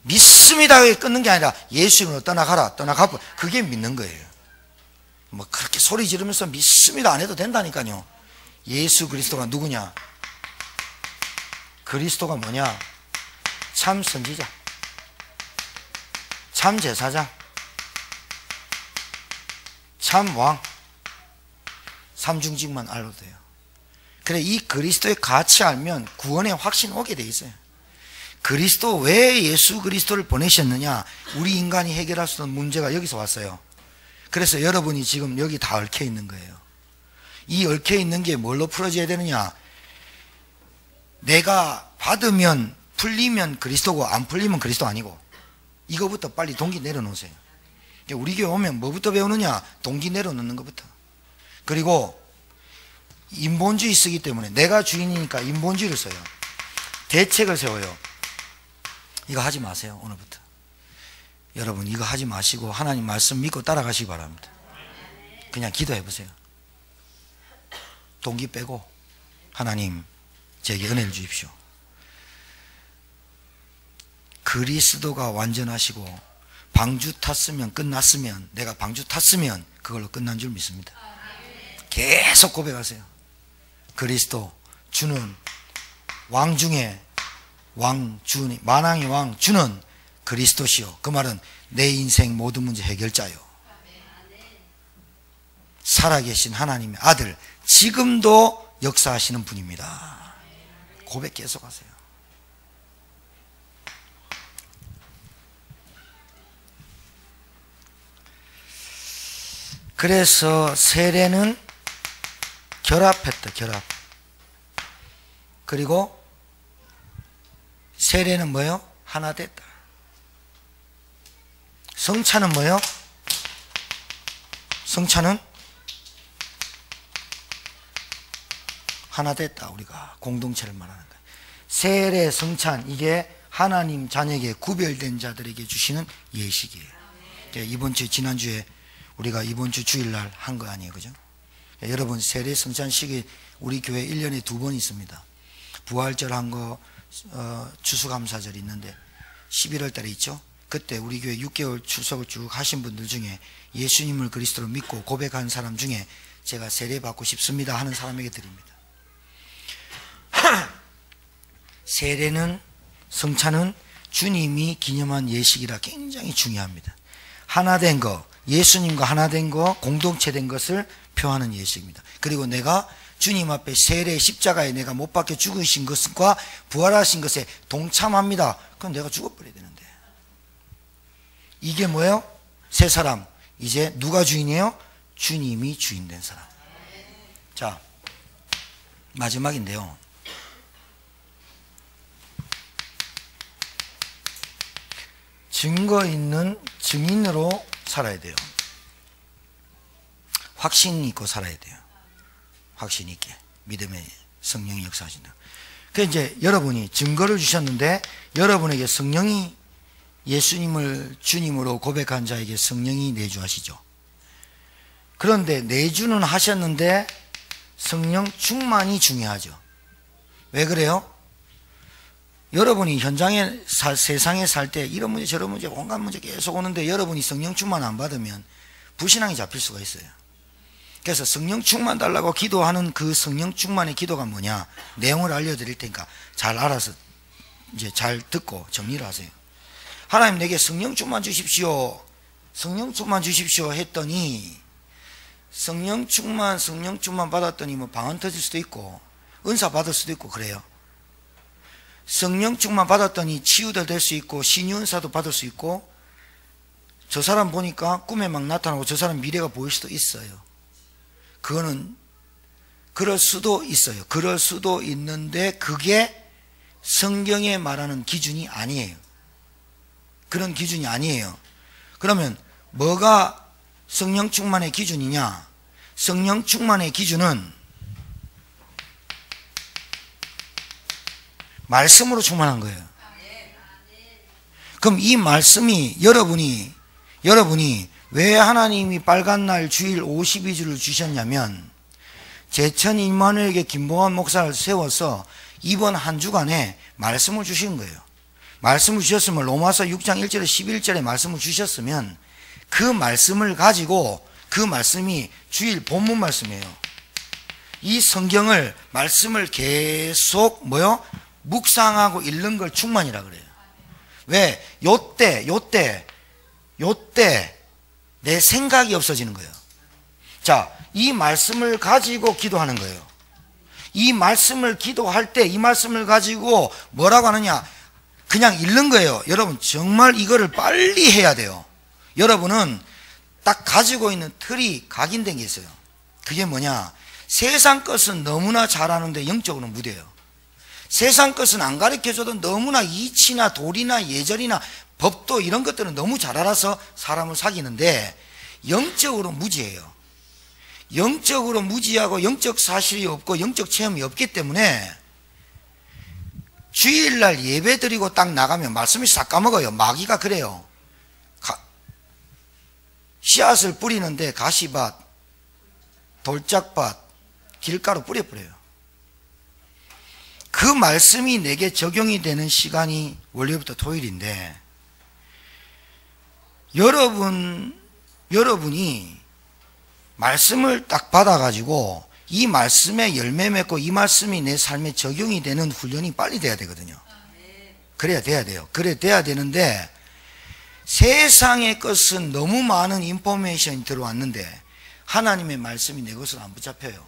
믿습니다에 끊는 게 아니라 예수님으로 떠나가라, 떠나가버. 그게 믿는 거예요. 뭐 그렇게 소리 지르면서 믿습니다 안 해도 된다니까요. 예수 그리스도가 누구냐? 그리스도가 뭐냐? 참 선지자, 참 제사장, 참 왕, 삼중직만 알아도 돼요. 그래, 이 그리스도의 가치 알면 구원의 확신 오게 돼 있어요. 그리스도, 왜 예수 그리스도를 보내셨느냐? 우리 인간이 해결할 수 없는 문제가 여기서 왔어요. 그래서 여러분이 지금 여기 다 얽혀 있는 거예요. 이 얽혀 있는 게 뭘로 풀어져야 되느냐? 내가 받으면 풀리면 그리스도고 안 풀리면 그리스도 아니고, 이거부터 빨리 동기 내려놓으세요. 우리 교회 오면 뭐부터 배우느냐? 동기 내려놓는 것부터. 그리고 인본주의 쓰기 때문에, 내가 주인이니까 인본주의를 써요. 대책을 세워요. 이거 하지 마세요. 오늘부터 여러분 이거 하지 마시고 하나님 말씀 믿고 따라가시기 바랍니다. 그냥 기도해 보세요. 동기 빼고, 하나님 제게 은혜를 주십시오. 그리스도가 완전하시고 방주 탔으면 끝났으면, 내가 방주 탔으면 그걸로 끝난 줄 믿습니다. 계속 고백하세요. 그리스도 주는 왕 중에 왕, 주님, 만왕의 왕 주는 그리스도시요. 그 말은 내 인생 모든 문제 해결자요, 살아계신 하나님의 아들, 지금도 역사하시는 분입니다. 고백 계속하세요. 그래서 세례는 결합했다, 결합. 그리고 세례는 뭐요? 하나 됐다. 성찬은 뭐요? 성찬은 하나 됐다. 우리가 공동체를 말하는 거예요. 세례, 성찬, 이게 하나님 자녀에게 구별된 자들에게 주시는 예식이에요. 이번 주, 지난주에 우리가 이번 주 주일날 한 거 아니에요, 그죠? 여러분, 세례, 성찬식이 우리 교회 1년에 2번 있습니다. 부활절 한 거, 추수감사절이 있는데 11월 달에 있죠. 그때 우리 교회 6개월 출석을 쭉 하신 분들 중에 예수님을 그리스도로 믿고 고백한 사람 중에 제가 세례 받고 싶습니다 하는 사람에게 드립니다. 세례는, 성찬은 주님이 기념한 예식이라 굉장히 중요합니다. 하나 된 거, 예수님과 하나 된 거, 공동체 된 것을 표하는 예식입니다. 그리고 내가 주님 앞에 세례 십자가에 내가 못 박혀 죽으신 것과 부활하신 것에 동참합니다. 그럼 내가 죽어버려야 되는데. 이게 뭐예요? 새 사람. 이제 누가 주인이에요? 주님이 주인 된 사람. 자, 마지막인데요. 증거 있는 증인으로 살아야 돼요. 확신 있고 살아야 돼요. 확신 있게. 믿음의 성령이 역사하신다. 그래서 이제 여러분이 증거를 주셨는데 여러분에게 성령이 예수님을 주님으로 고백한 자에게 성령이 내주하시죠. 그런데 내주는 하셨는데 성령 충만이 중요하죠. 왜 그래요? 여러분이 현장에 세상에 살 때 이런 문제 저런 문제 온갖 문제 계속 오는데 여러분이 성령 충만 안 받으면 불신앙이 잡힐 수가 있어요. 그래서 성령 충만 달라고 기도하는 그 성령 충만의 기도가 뭐냐, 내용을 알려드릴 테니까 잘 알아서 이제 잘 듣고 정리를 하세요. 하나님 내게 성령 충만 주십시오, 성령 충만 주십시오 했더니 성령 충만 받았더니 뭐 방언 터질 수도 있고 은사 받을 수도 있고 그래요. 성령 충만 받았더니 치유도 될 수 있고 신유은사도 받을 수 있고 저 사람 보니까 꿈에 막 나타나고 저 사람 미래가 보일 수도 있어요. 그거는 그럴 수도 있어요. 그럴 수도 있는데 그게 성경에 말하는 기준이 아니에요. 그런 기준이 아니에요. 그러면 뭐가 성령 충만의 기준이냐? 성령 충만의 기준은 말씀으로 충만한 거예요. 그럼 이 말씀이 여러분이 왜 하나님이 빨간 날 주일 52주를 주셨냐면 제천 임마누엘에게 김봉환 목사를 세워서 이번 한 주간에 말씀을 주신 거예요. 말씀을 주셨으면 로마서 6장 1절에 11절에 말씀을 주셨으면 그 말씀을 가지고 그 말씀이 주일 본문 말씀이에요. 이 성경을 말씀을 계속 묵상하고 읽는 걸 충만이라 그래요. 왜? 요때 내 생각이 없어지는 거예요. 자, 이 말씀을 가지고 기도하는 거예요. 이 말씀을 기도할 때 이 말씀을 가지고 뭐라고 하느냐? 그냥 읽는 거예요. 여러분 정말 이거를 빨리 해야 돼요. 여러분은 딱 가지고 있는 틀이 각인된 게 있어요. 그게 뭐냐? 세상 것은 너무나 잘하는데 영적으로는 무뎌요. 세상 것은 안 가르쳐줘도 너무나 이치나 도리나 예절이나 법도 이런 것들은 너무 잘 알아서 사람을 사귀는데 영적으로 무지해요. 영적으로 무지하고 영적 사실이 없고 영적 체험이 없기 때문에 주일날 예배 드리고 딱 나가면 말씀이 싹 까먹어요. 마귀가 그래요. 씨앗을 뿌리는데 가시밭, 돌짝밭, 길가로 뿌려버려요. 그 말씀이 내게 적용이 되는 시간이 월요일부터 토요일인데 여러분이 말씀을 딱 받아가지고 이 말씀에 열매 맺고 이 말씀이 내 삶에 적용이 되는 훈련이 빨리 돼야 되거든요. 그래야 돼야 돼요. 그래야 돼야 되는데 세상의 것은 너무 많은 인포메이션이 들어왔는데 하나님의 말씀이 내 것으로 안 붙잡혀요.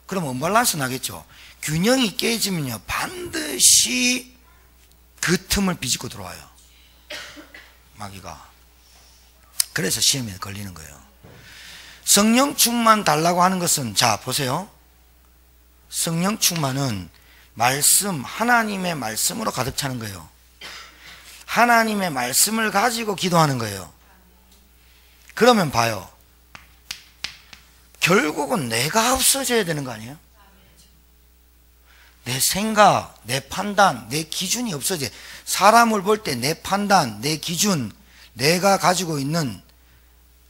그럼 언밸런스 나겠죠. 균형이 깨지면요 반드시 그 틈을 비집고 들어와요, 마귀가. 그래서 시험에 걸리는 거예요. 성령 충만 달라고 하는 것은, 자 보세요, 성령 충만은 말씀, 하나님의 말씀으로 가득 차는 거예요. 하나님의 말씀을 가지고 기도하는 거예요. 그러면 봐요, 결국은 내가 없어져야 되는 거 아니에요? 내 생각, 내 판단, 내 기준이 없어져. 사람을 볼 때 내 판단, 내 기준, 내가 가지고 있는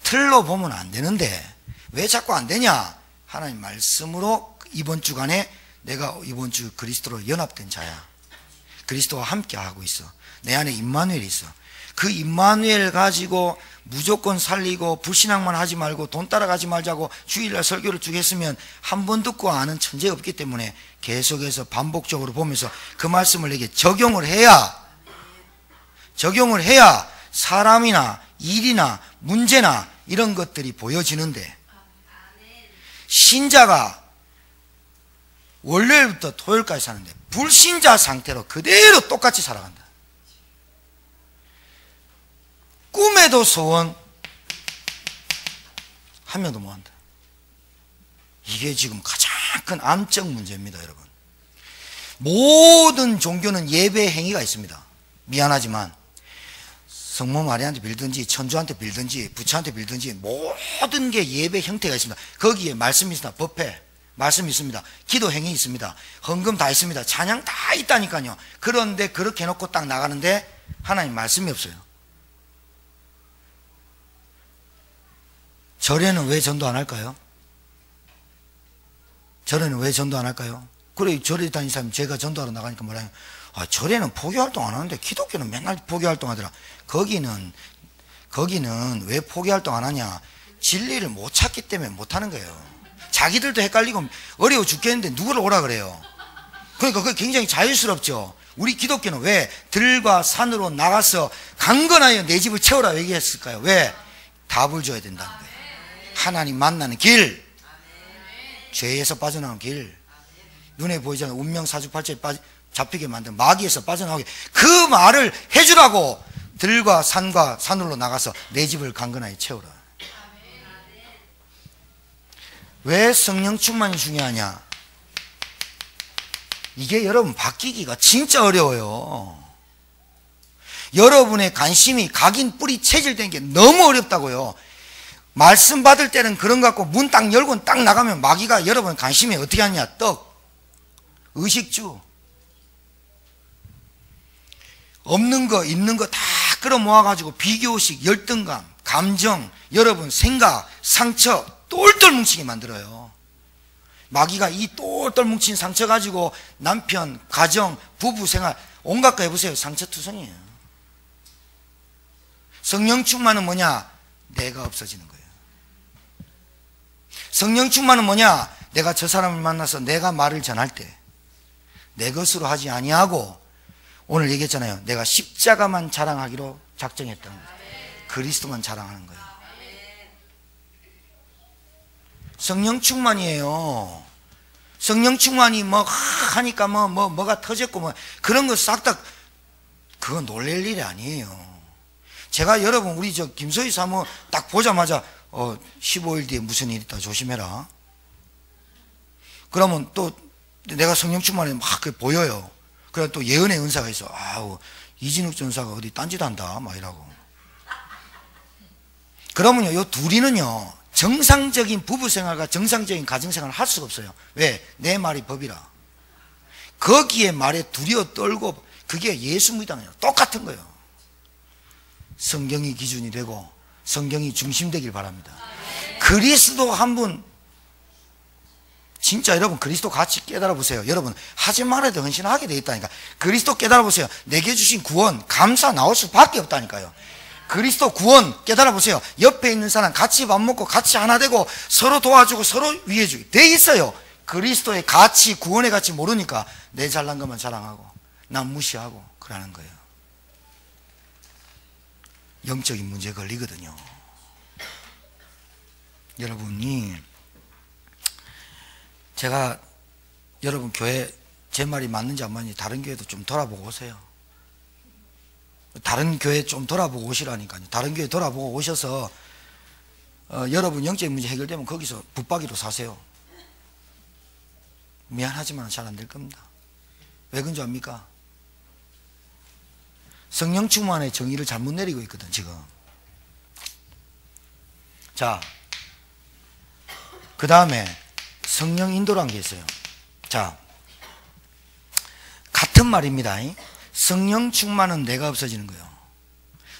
틀로 보면 안 되는데 왜 자꾸 안 되냐? 하나님 말씀으로 이번 주간에 내가 이번 주 그리스도로 연합된 자야. 그리스도와 함께 하고 있어. 내 안에 임마누엘이 있어. 그 임마누엘 가지고 무조건 살리고 불신앙만 하지 말고 돈 따라가지 말자고 주일날 설교를 쭉 했으면 한 번 듣고 아는 천재가 없기 때문에 계속해서 반복적으로 보면서 그 말씀을 내게 적용을 해야 사람이나 일이나 문제나 이런 것들이 보여지는데 신자가 월요일부터 토요일까지 사는데 불신자 상태로 그대로 똑같이 살아간다. 꿈에도 소원 한 명도 못 한다. 이게 지금 가장 큰 암적 문제입니다, 여러분. 모든 종교는 예배 행위가 있습니다. 미안하지만 성모 마리아한테 빌든지 천주한테 빌든지 부처한테 빌든지 모든 게 예배 형태가 있습니다. 거기에 말씀이 있습니다. 법회 말씀이 있습니다. 기도 행위 있습니다. 헌금 다 있습니다. 찬양 다 있다니까요. 그런데 그렇게 해놓고 딱 나가는데 하나님 말씀이 없어요. 절에는 왜 전도 안 할까요? 절에는 왜 전도 안 할까요? 그래, 절에 다니는 사람이 제가 전도하러 나가니까 뭐라 해요? 아, 절에는 포기활동 안 하는데 기독교는 맨날 포기활동 하더라. 거기는 왜 포기활동 안 하냐? 진리를 못 찾기 때문에 못 하는 거예요. 자기들도 헷갈리고 어려워 죽겠는데 누구를 오라 그래요? 그러니까 그게 굉장히 자유스럽죠. 우리 기독교는 왜 들과 산으로 나가서 강건하여 내 집을 채우라 얘기했을까요? 왜? 답을 줘야 된다는 거예요. 하나님 만나는 길, 죄에서 빠져나오는 길, 눈에 보이지 않는 운명 사주팔자에 잡히게 만든 마귀에서 빠져나오게, 그 말을 해주라고 들과 산으로 나가서 내 집을 강건하게 채우라. 왜 성령 충만이 중요하냐? 이게 여러분 바뀌기가 진짜 어려워요. 여러분의 관심이 각인 뿌리 체질된 게 너무 어렵다고요. 말씀 받을 때는 그런 것 같고 문 딱 열고 딱 나가면 마귀가 여러분 관심이 어떻게 하냐? 떡, 의식주, 없는 거 있는 거 다 끌어모아가지고 비교식, 열등감, 감정, 여러분 생각, 상처 똘똘 뭉치게 만들어요. 마귀가 이 똘똘 뭉친 상처 가지고 남편, 가정, 부부 생활 온갖 거 해보세요. 상처투성이에요. 성령 충만은 뭐냐? 내가 없어지는 거예요. 성령 충만은 뭐냐? 내가 저 사람을 만나서 내가 말을 전할 때 내 것으로 하지 아니하고, 오늘 얘기했잖아요. 내가 십자가만 자랑하기로 작정했다는 거예요. 그리스도만 자랑하는 거예요. 성령 충만이에요. 성령 충만이 뭐 하니까 뭐가 터졌고 그런 거 싹 다 그건 놀랄 일이 아니에요. 제가 여러분 우리 저 김소희 사모 딱 보자마자 15일 뒤에 무슨 일 있다 조심해라. 그러면 또 내가 성령 충만이 막 보여요. 그래 또 예언의 은사가 있어. 아우 이진욱 전사가 어디 딴짓 한다 막 이라고. 그러면요 요 둘이는요 정상적인 부부생활과 정상적인 가정생활을 할 수가 없어요. 왜? 내 말이 법이라. 거기에 말에 두려워 떨고 그게 예수 무당이에요. 똑같은 거예요. 성경이 기준이 되고 성경이 중심되길 바랍니다. 그리스도 한 분 진짜 여러분 그리스도 같이 깨달아 보세요. 여러분 하지 말아도 헌신하게 돼 있다니까. 그리스도 깨달아 보세요. 내게 주신 구원 감사 나올 수밖에 없다니까요. 그리스도 구원 깨달아 보세요. 옆에 있는 사람 같이 밥 먹고 같이 하나 되고 서로 도와주고 서로 위해주고 돼 있어요. 그리스도의 가치 구원의 가치 모르니까 내 잘난 것만 자랑하고 난 무시하고 그러는 거예요. 영적인 문제에 걸리거든요. 여러분이 제가 여러분 교회 제 말이 맞는지 안 맞는지 다른 교회도 좀 돌아보고 오세요. 다른 교회 좀 돌아보고 오시라니까요. 다른 교회 돌아보고 오셔서 여러분 영적인 문제 해결되면 거기서 붙박이로 사세요. 미안하지만 잘 안 될 겁니다. 왜 그런 줄 압니까? 성령 충만의 정의를 잘못 내리고 있거든 지금. 자, 그 다음에 성령 인도라는 게 있어요. 자, 같은 말입니다. 성령 충만은 내가 없어지는 거예요.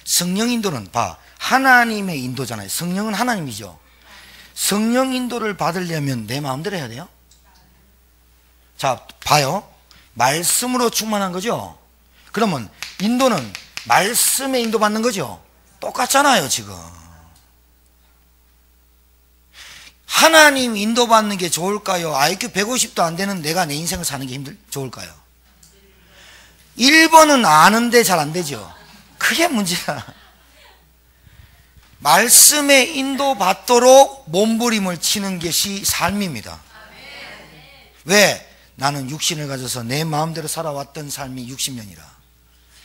성령 인도는 봐, 하나님의 인도잖아요. 성령은 하나님이죠. 성령 인도를 받으려면 내 마음대로 해야 돼요. 자, 봐요. 말씀으로 충만한 거죠. 그러면 인도는 말씀에 인도받는 거죠. 똑같잖아요 지금. 하나님 인도받는 게 좋을까요? IQ 150도 안 되는 내가 내 인생을 사는 게 좋을까요? 1번은 아는데 잘 안 되죠. 그게 문제야. 말씀에 인도받도록 몸부림을 치는 것이 삶입니다. 왜? 나는 육신을 가져서 내 마음대로 살아왔던 삶이 60년이라.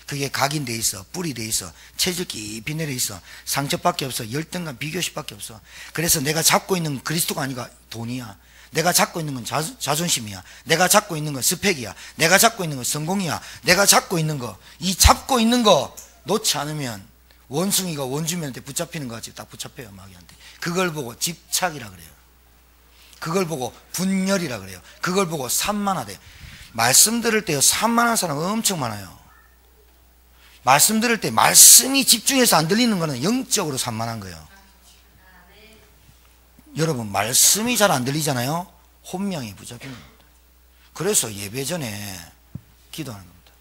그게 각인돼 있어, 뿌리 돼 있어, 체질 깊이 내려 있어, 상처밖에 없어, 열등감, 비교식밖에 없어. 그래서 내가 잡고 있는 건 그리스도가 아니라 돈이야. 내가 잡고 있는 건 자존심이야. 내가 잡고 있는 건 스펙이야. 내가 잡고 있는 건 성공이야. 내가 잡고 있는 거, 이 잡고 있는 거 놓지 않으면 원숭이가 원주민한테 붙잡히는 것 같이 딱 붙잡혀요, 마귀한테. 그걸 보고 집착이라 그래요. 그걸 보고 분열이라 그래요. 그걸 보고 산만하대. 말씀 들을 때요, 산만한 사람 엄청 많아요. 말씀 들을 때 말씀이 집중해서 안 들리는 거는 영적으로 산만한 거예요. 여러분, 말씀이 잘 안 들리잖아요. 혼명이 붙잡히는 겁니다. 그래서 예배 전에 기도하는 겁니다.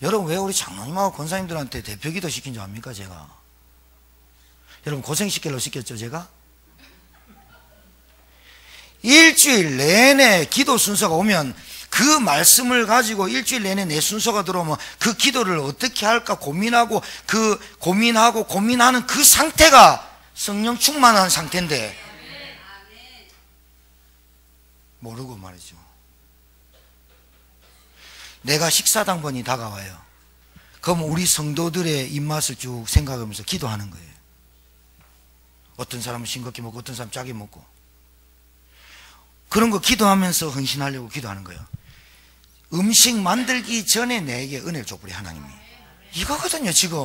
여러분, 왜 우리 장로님하고 권사님들한테 대표 기도 시킨 줄 압니까? 제가 여러분 고생시키려고 시켰죠. 제가 일주일 내내 기도 순서가 오면, 그 말씀을 가지고 일주일 내내 내 순서가 들어오면 그 기도를 어떻게 할까 고민하고, 그 고민하는 그 상태가 성령 충만한 상태인데 모르고 말이죠. 내가 식사당번이 다가와요. 그럼 우리 성도들의 입맛을 쭉 생각하면서 기도하는 거예요. 어떤 사람은 싱겁게 먹고 어떤 사람은 짜게 먹고, 그런 거 기도하면서 헌신하려고 기도하는 거예요. 음식 만들기 전에 내게 은혜를 줘버려 하나님이. 이거거든요. 지금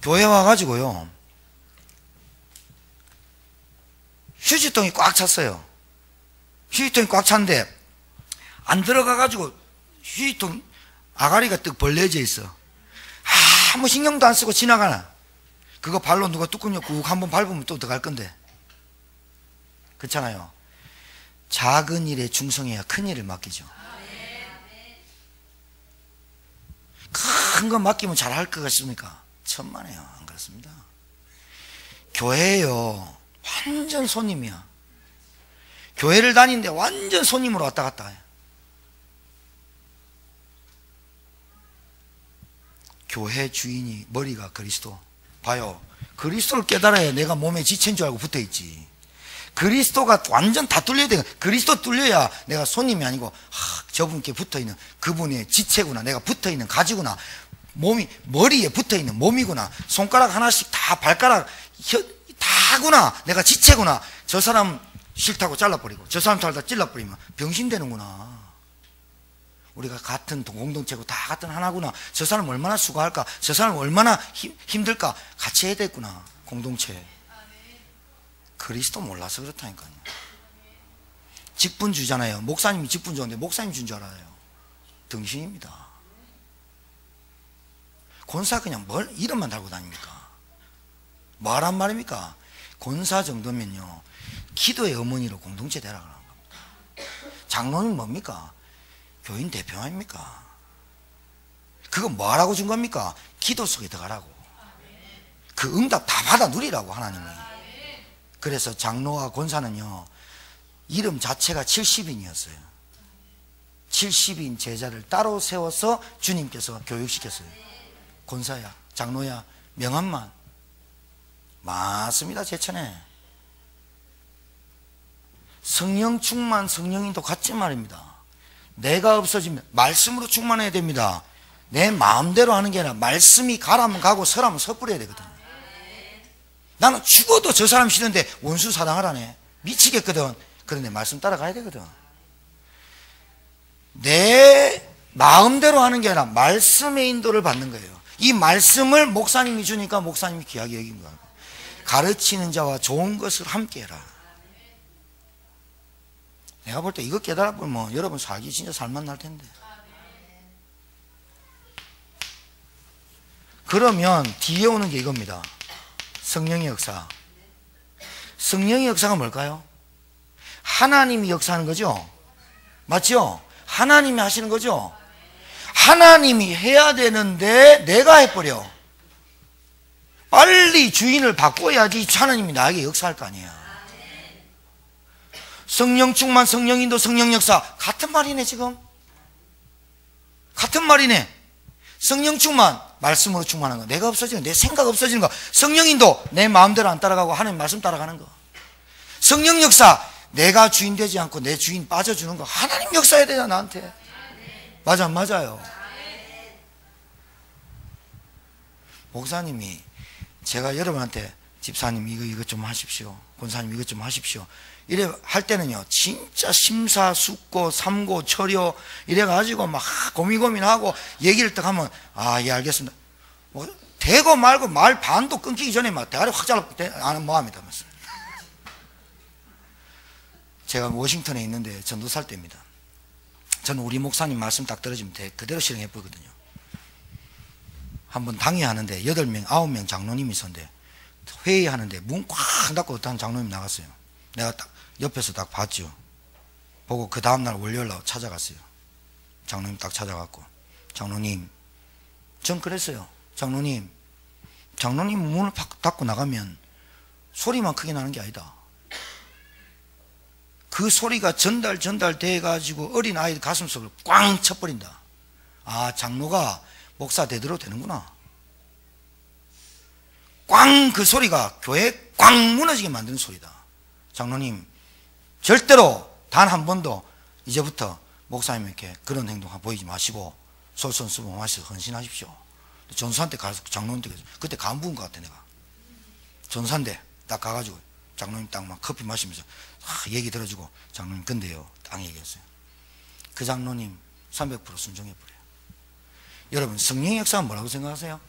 교회 와가지고요, 휴지통이 꽉 찼어요. 휴지통이 꽉 찼는데 안 들어가가지고 휴지통 아가리가 뜩 벌려져 있어. 아무 신경도 안 쓰고 지나가나. 그거 발로 누가 뚜껑 열고 한번 밟으면 또 들어갈 건데. 그렇잖아요. 작은 일에 충성해야 큰 일을 맡기죠. 큰 거 맡기면 잘할 것 같습니까? 천만에요. 안 그렇습니다. 교회요, 완전 손님이야. 교회를 다니는데 완전 손님으로 왔다 갔다 해요. 교회 주인이 머리가 그리스도. 봐요, 그리스도를 깨달아야 내가 몸에 지체인 줄 알고 붙어있지. 그리스도가 완전 다 뚫려야 돼. 그리스도 뚫려야 내가 손님이 아니고, 저분께 붙어있는 그분의 지체구나, 내가 붙어있는 가지구나, 머리에 붙어있는 몸이구나, 손가락 하나씩 다 발가락 다구나, 내가 지체구나. 저 사람 싫다고 잘라버리고 저 사람 잘다 찔러버리면 병신되는구나. 우리가 같은 공동체고 다 같은 하나구나. 저 사람 얼마나 수고할까, 저 사람 얼마나 힘들까, 같이 해야 되겠구나. 공동체. 그리스도 몰라서 그렇다니까요. 직분 주잖아요. 목사님이 직분 줬는데 목사님 준 줄 알아요. 등신입니다. 권사 그냥 뭘 이름만 달고 다닙니까? 뭐란 말입니까? 권사 정도면요, 기도의 어머니로 공동체 되라 그러는 겁니다. 장로는 뭡니까? 교인 대표 아닙니까? 그거 뭐하라고 준 겁니까? 기도 속에 들어가라고. 그 응답 다 받아 누리라고 하나님이. 그래서 장로와 권사는요, 이름 자체가 70인이었어요. 70인 제자를 따로 세워서 주님께서 교육시켰어요. 권사야, 장로야, 명함만. 맞습니다. 제천에 성령 충만, 성령인도 같지 말입니다. 내가 없어지면 말씀으로 충만해야 됩니다. 내 마음대로 하는 게 아니라 말씀이 가라면 가고 서라면 서뿌려야 되거든. 나는 죽어도 저 사람 싫은데 원수 사랑하라네. 미치겠거든. 그런데 말씀 따라가야 되거든. 내 마음대로 하는 게 아니라 말씀의 인도를 받는 거예요. 이 말씀을 목사님이 주니까 목사님이 귀하게 여긴 거야. 가르치는 자와 좋은 것을 함께 해라. 내가 볼 때 이거 깨달아보면 여러분 살기 진짜 살만 날 텐데. 그러면 뒤에 오는 게 이겁니다. 성령의 역사. 성령의 역사가 뭘까요? 하나님이 역사하는 거죠. 맞죠? 하나님이 하시는 거죠. 하나님이 해야 되는데 내가 해버려. 빨리 주인을 바꿔야지 하나님이 나에게 역사할 거 아니에요. 성령 충만, 성령 인도, 성령 역사 같은 말이네. 지금 같은 말이네. 성령 충만, 말씀으로 충만한 거. 내가 없어지는 거, 내 생각 없어지는 거. 성령인도 내 마음대로 안 따라가고 하나님 말씀 따라가는 거. 성령 역사, 내가 주인 되지 않고 내 주인 빠져주는 거. 하나님 역사해야 되잖아, 나한테. 맞아, 안 맞아요? 목사님이 제가 여러분한테 집사님 이거 좀 하십시오, 권사님 이것 좀 하십시오, 이래 할 때는요 진짜 심사숙고 삼고 처려 이래가지고 막 고민하고 얘기를 딱 하면 예 알겠습니다. 뭐 되고 말고 말 반도 끊기기 전에 막 대가리 확 잘라 안 뭐합니다. 제가 워싱턴에 있는데 전도 살 때입니다. 저는 우리 목사님 말씀 딱 떨어지면 그대로 실행해 보거든요. 한번 당회하는데 8명 9명 장로님이 있었는데 회의하는데 문 꽉 닫고 어떤 장로님 나갔어요. 내가 딱 옆에서 딱 봤죠. 보고 그 다음날 월요일날 찾아갔어요. 장로님 딱 찾아갔고, 장로님, 전 그랬어요. 장로님 문을 닫고 나가면 소리만 크게 나는 게 아니다. 그 소리가 전달돼 가지고 어린 아이 가슴속을 꽝 쳐버린다. 장로가 목사 대대로 되는구나. 꽝, 그 소리가 교회 꽝 무너지게 만드는 소리다. 장로님 절대로 단 한 번도 이제부터 목사님에게 그런 행동 보이지 마시고 솔선수범하셔서 헌신하십시오. 전사한테 가서 장로님한테 그때 간부인 것 같아. 내가 전사인데 딱 가가지고 장로님 딱 막 커피 마시면서 얘기 들어주고, 장로님 근데요 딱 얘기했어요. 그 장로님 300% 순종해버려요. 여러분 성령의 역사는 뭐라고 생각하세요?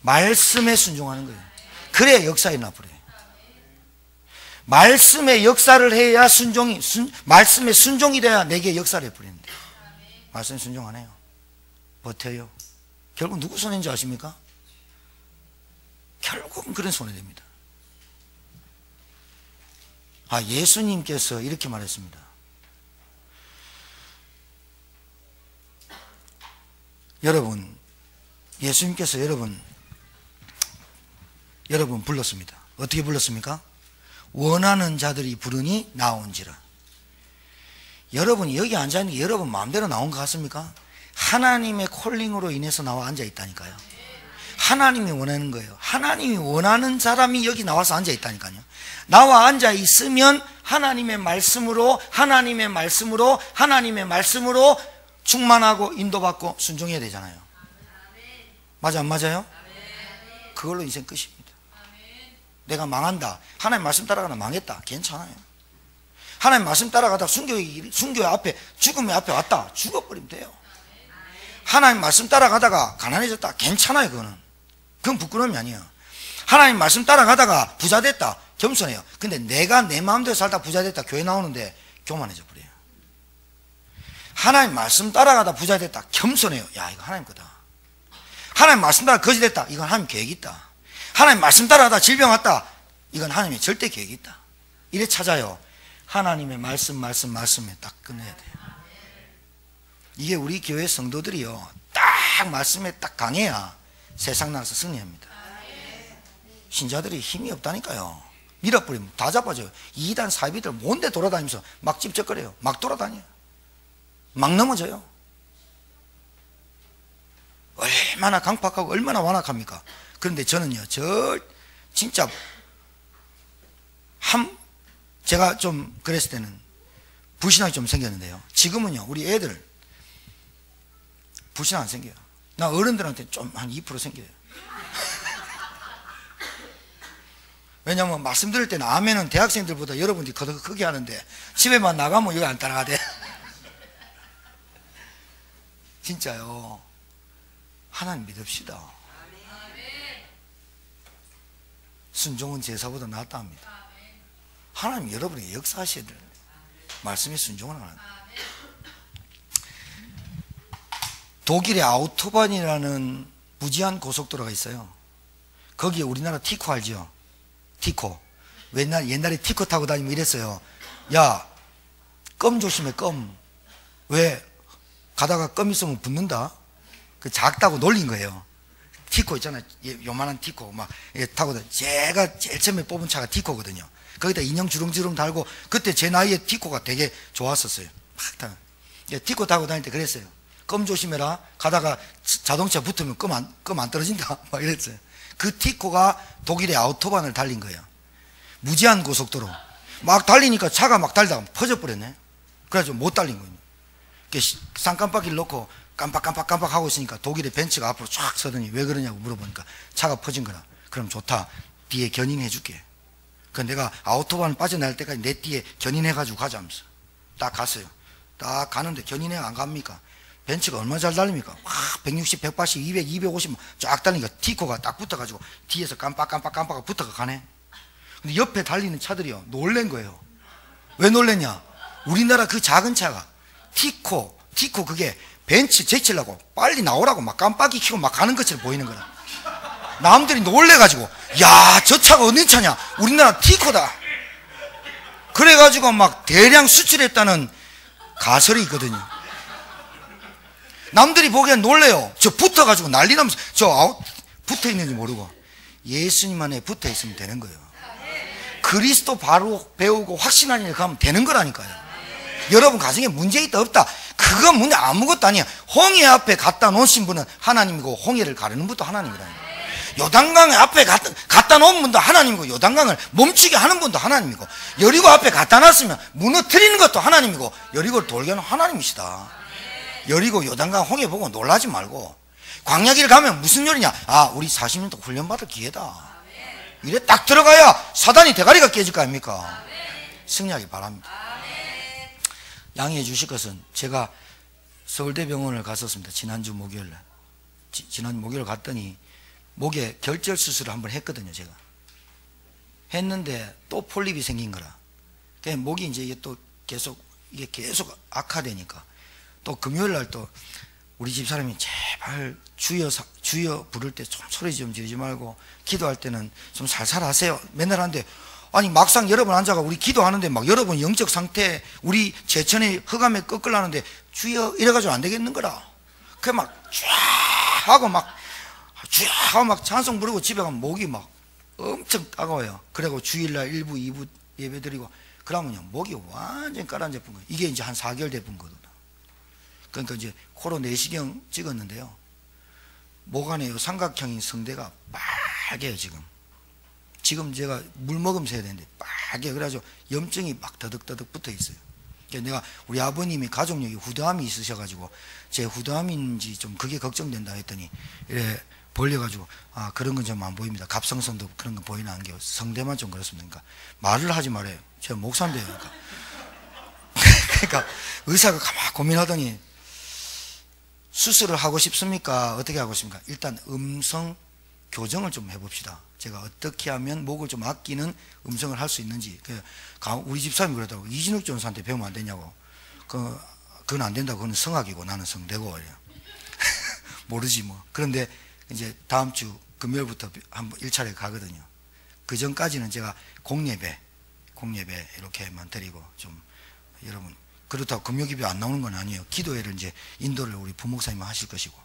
말씀에 순종하는 거예요. 그래야 역사에 나버려요. 말씀의 역사를 해야 말씀에 순종이 돼야 내게 역사를 해버리는데, 말씀에 순종 안 해요. 버텨요. 결국 누구 손해인지 아십니까? 결국은 그런 손해 됩니다. 예수님께서 이렇게 말했습니다. 여러분, 예수님께서 여러분 불렀습니다. 어떻게 불렀습니까? 원하는 자들이 부르니 나온지라. 여러분이 여기 앉아있는 게 여러분 마음대로 나온 것 같습니까? 하나님의 콜링으로 인해서 나와 앉아있다니까요. 하나님이 원하는 거예요. 하나님이 원하는 사람이 여기 나와서 앉아있다니까요. 나와 앉아있으면 하나님의 말씀으로 충만하고 인도받고 순종해야 되잖아요. 맞아, 안 맞아요? 그걸로 인생 끝입니다. 내가 망한다, 하나님 말씀 따라가다 망했다, 괜찮아요. 하나님 말씀 따라가다 순교의 앞에, 죽음의 앞에 왔다, 죽어버리면 돼요. 하나님 말씀 따라가다가 가난해졌다, 괜찮아요. 그건 부끄러움이 아니에요. 하나님 말씀 따라가다가 부자 됐다, 겸손해요. 근데 내가 내 마음대로 살다 부자 됐다, 교회 나오는데 교만해져 버려요. 하나님 말씀 따라가다 부자 됐다, 겸손해요. 이거 하나님 거다. 하나님 말씀 따라 거지 됐다, 이건 하나님 계획이 있다. 하나님 말씀 따라가다 질병 왔다, 이건 하나님의 절대 계획이 있다. 이래 찾아요. 하나님의 말씀에 딱 끝내야 돼요. 이게 우리 교회 성도들이요, 딱 말씀에 딱 강해야 세상 나가서 승리합니다. 신자들이 힘이 없다니까요. 밀어버리면 다 잡아줘요. 이단 사이비들 뭔데 돌아다니면서 막 찝쩍거려요. 막 돌아다녀요. 막 넘어져요. 얼마나 강팍하고 얼마나 완악합니까? 그런데 저는요, 진짜 제가 좀 그랬을 때는 불신앙이 좀 생겼는데요, 지금은요 우리 애들 불신앙 안 생겨요. 나 어른들한테 좀 한 2% 생겨요. 왜냐면 말씀 드릴 때는 아멘은 대학생들보다 여러분들이 더 크게 하는데 집에만 나가면 이거 안 따라가대. 진짜요. 하나님 믿읍시다. 순종은 제사보다 낫다 합니다. 하나님 여러분이 역사하셔야 돼요. 말씀에 순종을 하는. 독일의 아우토반이라는 무지한 고속도로가 있어요. 거기에 우리나라 티코 알죠? 티코. 옛날에 티코 타고 다니면 이랬어요. 야, 껌 조심해, 껌. 왜? 가다가 껌 있으면 붙는다? 그 작다고 놀린 거예요. 티코 있잖아요. 요만한 티코 막 타고 제가 제일 처음에 뽑은 차가 티코거든요. 거기다 인형 주렁주렁 달고, 그때 제 나이에 티코가 되게 좋았었어요. 막 티코 타고 다닐 때 그랬어요. 껌 조심해라. 가다가 자동차 붙으면 껌 안 떨어진다. 막 이랬어요. 그 티코가 독일의 아우토반을 달린 거예요. 무제한 고속도로. 막 달리니까 차가 막 달리다가 퍼져버렸네. 그래가지고 못 달린 거예요. 쌍깜빡이를 놓고 깜빡 하고 있으니까 독일의 벤츠가 앞으로 쫙 서더니 왜 그러냐고 물어보니까 차가 퍼진 거라. 그럼 좋다. 뒤에 견인해 줄게. 그 내가 아우토반 빠져나갈 때까지 내 뒤에 견인해가지고 가자면서 딱 갔어요. 딱 가는데 견인해 안 갑니까? 벤츠가 얼마나 잘 달립니까? 막 160, 180, 200, 250 쫙 달리니까 티코가 딱 붙어가지고 뒤에서 깜빡 붙어가 가네. 근데 옆에 달리는 차들이요 놀란 거예요. 왜 놀랬냐? 우리나라 그 작은 차가 티코 그게 벤츠 제치려고 빨리 나오라고 막 깜빡이 켜고 막 가는 것처럼 보이는 거라. 남들이 놀래가지고 야, 저 차가 어느 차냐? 우리나라 티코다. 그래가지고 막 대량 수출했다는 가설이 있거든요. 남들이 보기엔 놀래요. 저 붙어가지고 난리 나면서 붙어 있는지 모르고 예수님 안에 붙어 있으면 되는 거예요. 그리스도 바로 배우고 확신한 일 가면 되는 거라니까요. 여러분 가정에 문제 있다 없다 그건 문제 아무것도 아니야. 홍해 앞에 갖다 놓으신 분은 하나님이고 홍해를 가르는 분도 하나님이라니까. 요단강 앞에 갖다 놓은 분도 하나님이고 요단강을 멈추게 하는 분도 하나님이고 여리고 앞에 갖다 놨으면 무너뜨리는 것도 하나님이고 여리고를 돌게 하는 하나님이시다. 여리고 요단강 홍해 보고 놀라지 말고 광야길 가면 무슨 요리냐? 아, 우리 40년 동안 훈련받을 기회다. 이래 딱 들어가야 사단이 대가리가 깨질 거 아닙니까? 승리하기 바랍니다. 양해해 주실 것은 제가 서울대병원을 갔었습니다. 지난주 목요일날. 지난 목요일 갔더니 목에 결절 수술을 한번 했거든요. 제가 했는데 또 폴립이 생긴 거라. 목이 이제 이게 또 계속 악화되니까 또 금요일날 또 우리 집 사람이 제발 주여 부를 때 좀 소리 좀 지르지 말고 기도할 때는 좀 살살 하세요. 맨날 하는데 아니 막상 여러분 앉아가 우리 기도하는데 막 여러분 영적 상태 우리 제천의 흑암에 꺾으려는데 주여 이래가지고 안 되겠는 거라. 그래 막 쫙 하고 막 찬송 부르고 집에 가면 목이 막 엄청 따가워요. 그리고 주일날 1부 2부 예배 드리고 그러면요 목이 완전 가라앉아쁜 거예요. 이게 이제 한 4개월 돼본 거거든요. 그러니까 이제 코로 내시경 찍었는데요 목 안에 요 삼각형인 성대가 빨개요. 지금 제가 물 먹으면서 해야 되는데 빨개. 그래가지고 염증이 막 더덕더덕 붙어 있어요. 그래서 내가 우리 아버님이 가족력이 후두암이 있으셔가지고 제 후두암인지 좀 그게 걱정된다 했더니 이래 벌려가지고 아 그런 건 좀 안 보입니다. 갑상선도 그런 거 보이나 안 게 성대만 좀 그렇습니다. 그러니까 말을 하지 말아요. 제가 목사인데요. 그러니까 의사가 가만 고민하더니 수술을 하고 싶습니까? 어떻게 하고 싶습니까? 일단 음성 교정을 좀 해봅시다. 제가 어떻게 하면 목을 좀 아끼는 음성을 할 수 있는지. 우리 집사람이 그러더라고. 이진욱 전사한테 배우면 안 되냐고. 그건 안 된다고. 그건 성악이고 나는 성대고. 모르지 뭐. 그런데 이제 다음 주 금요일부터 한번 1차례 가거든요. 그 전까지는 제가 공예배 이렇게만 드리고 좀 여러분 그렇다고 금요기도 안 나오는 건 아니에요. 기도회를 이제 인도를 우리 부목사님이 하실 것이고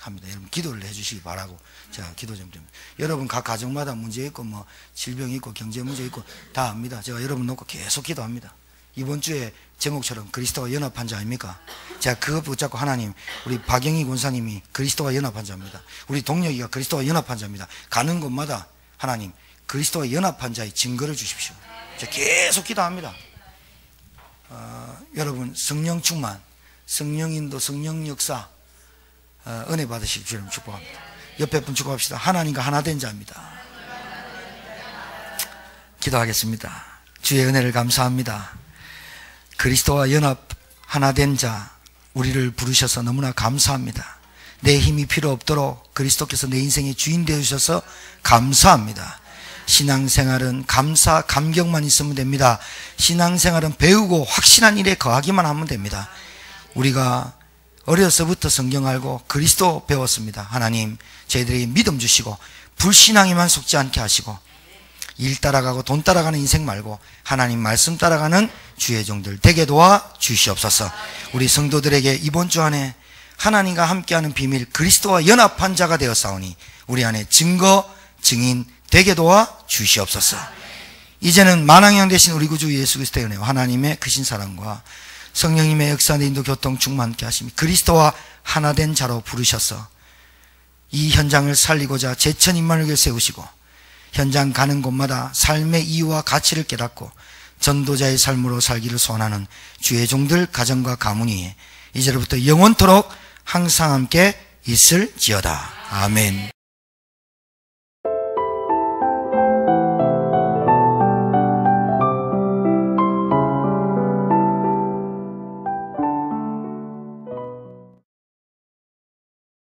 합니다. 여러분 기도를 해주시기 바라고 제가 기도 좀 드립니다. 여러분 각 가정마다 문제 있고 뭐 질병 있고 경제 문제 있고 다 압니다. 제가 여러분 놓고 계속 기도합니다. 이번 주에 제목처럼 그리스도와 연합한 자 아닙니까? 제가 그거 붙잡고 하나님 우리 박영희 권사님이 그리스도와 연합한 자입니다. 우리 동력이가 그리스도와 연합한 자입니다. 가는 곳마다 하나님 그리스도와 연합한 자의 증거를 주십시오. 제가 계속 기도합니다. 여러분 성령 충만, 성령 인도, 성령 역사 은혜 받으실 주님 축복합니다. 옆에 분 축복합시다. 하나님과 하나 된 자입니다. 기도하겠습니다. 주의 은혜를 감사합니다. 그리스도와 연합 하나 된 자 우리를 부르셔서 너무나 감사합니다. 내 힘이 필요 없도록 그리스도께서 내 인생의 주인 되어주셔서 감사합니다. 신앙생활은 감사, 감격만 있으면 됩니다. 신앙생활은 배우고 확신한 일에 거하기만 하면 됩니다. 우리가 어려서부터 성경 알고 그리스도 배웠습니다. 하나님 저희들에게 믿음 주시고 불신앙에만 속지 않게 하시고 일 따라가고 돈 따라가는 인생 말고 하나님 말씀 따라가는 주의 종들 되게 도와 주시옵소서. 우리 성도들에게 이번 주 안에 하나님과 함께하는 비밀 그리스도와 연합한 자가 되었사오니 우리 안에 증거, 증인 되게 도와 주시옵소서. 이제는 만왕양 되신 우리 구주 예수 그리스도의 은혜와 하나님의 크신 사랑과 성령님의 역사 인도 교통 충만케 하심이 그리스도와 하나된 자로 부르셔서 이 현장을 살리고자 제천인만을 세우시고 현장 가는 곳마다 삶의 이유와 가치를 깨닫고 전도자의 삶으로 살기를 소원하는 주의 종들 가정과 가문이 이제로부터 영원토록 항상 함께 있을지어다. 아멘.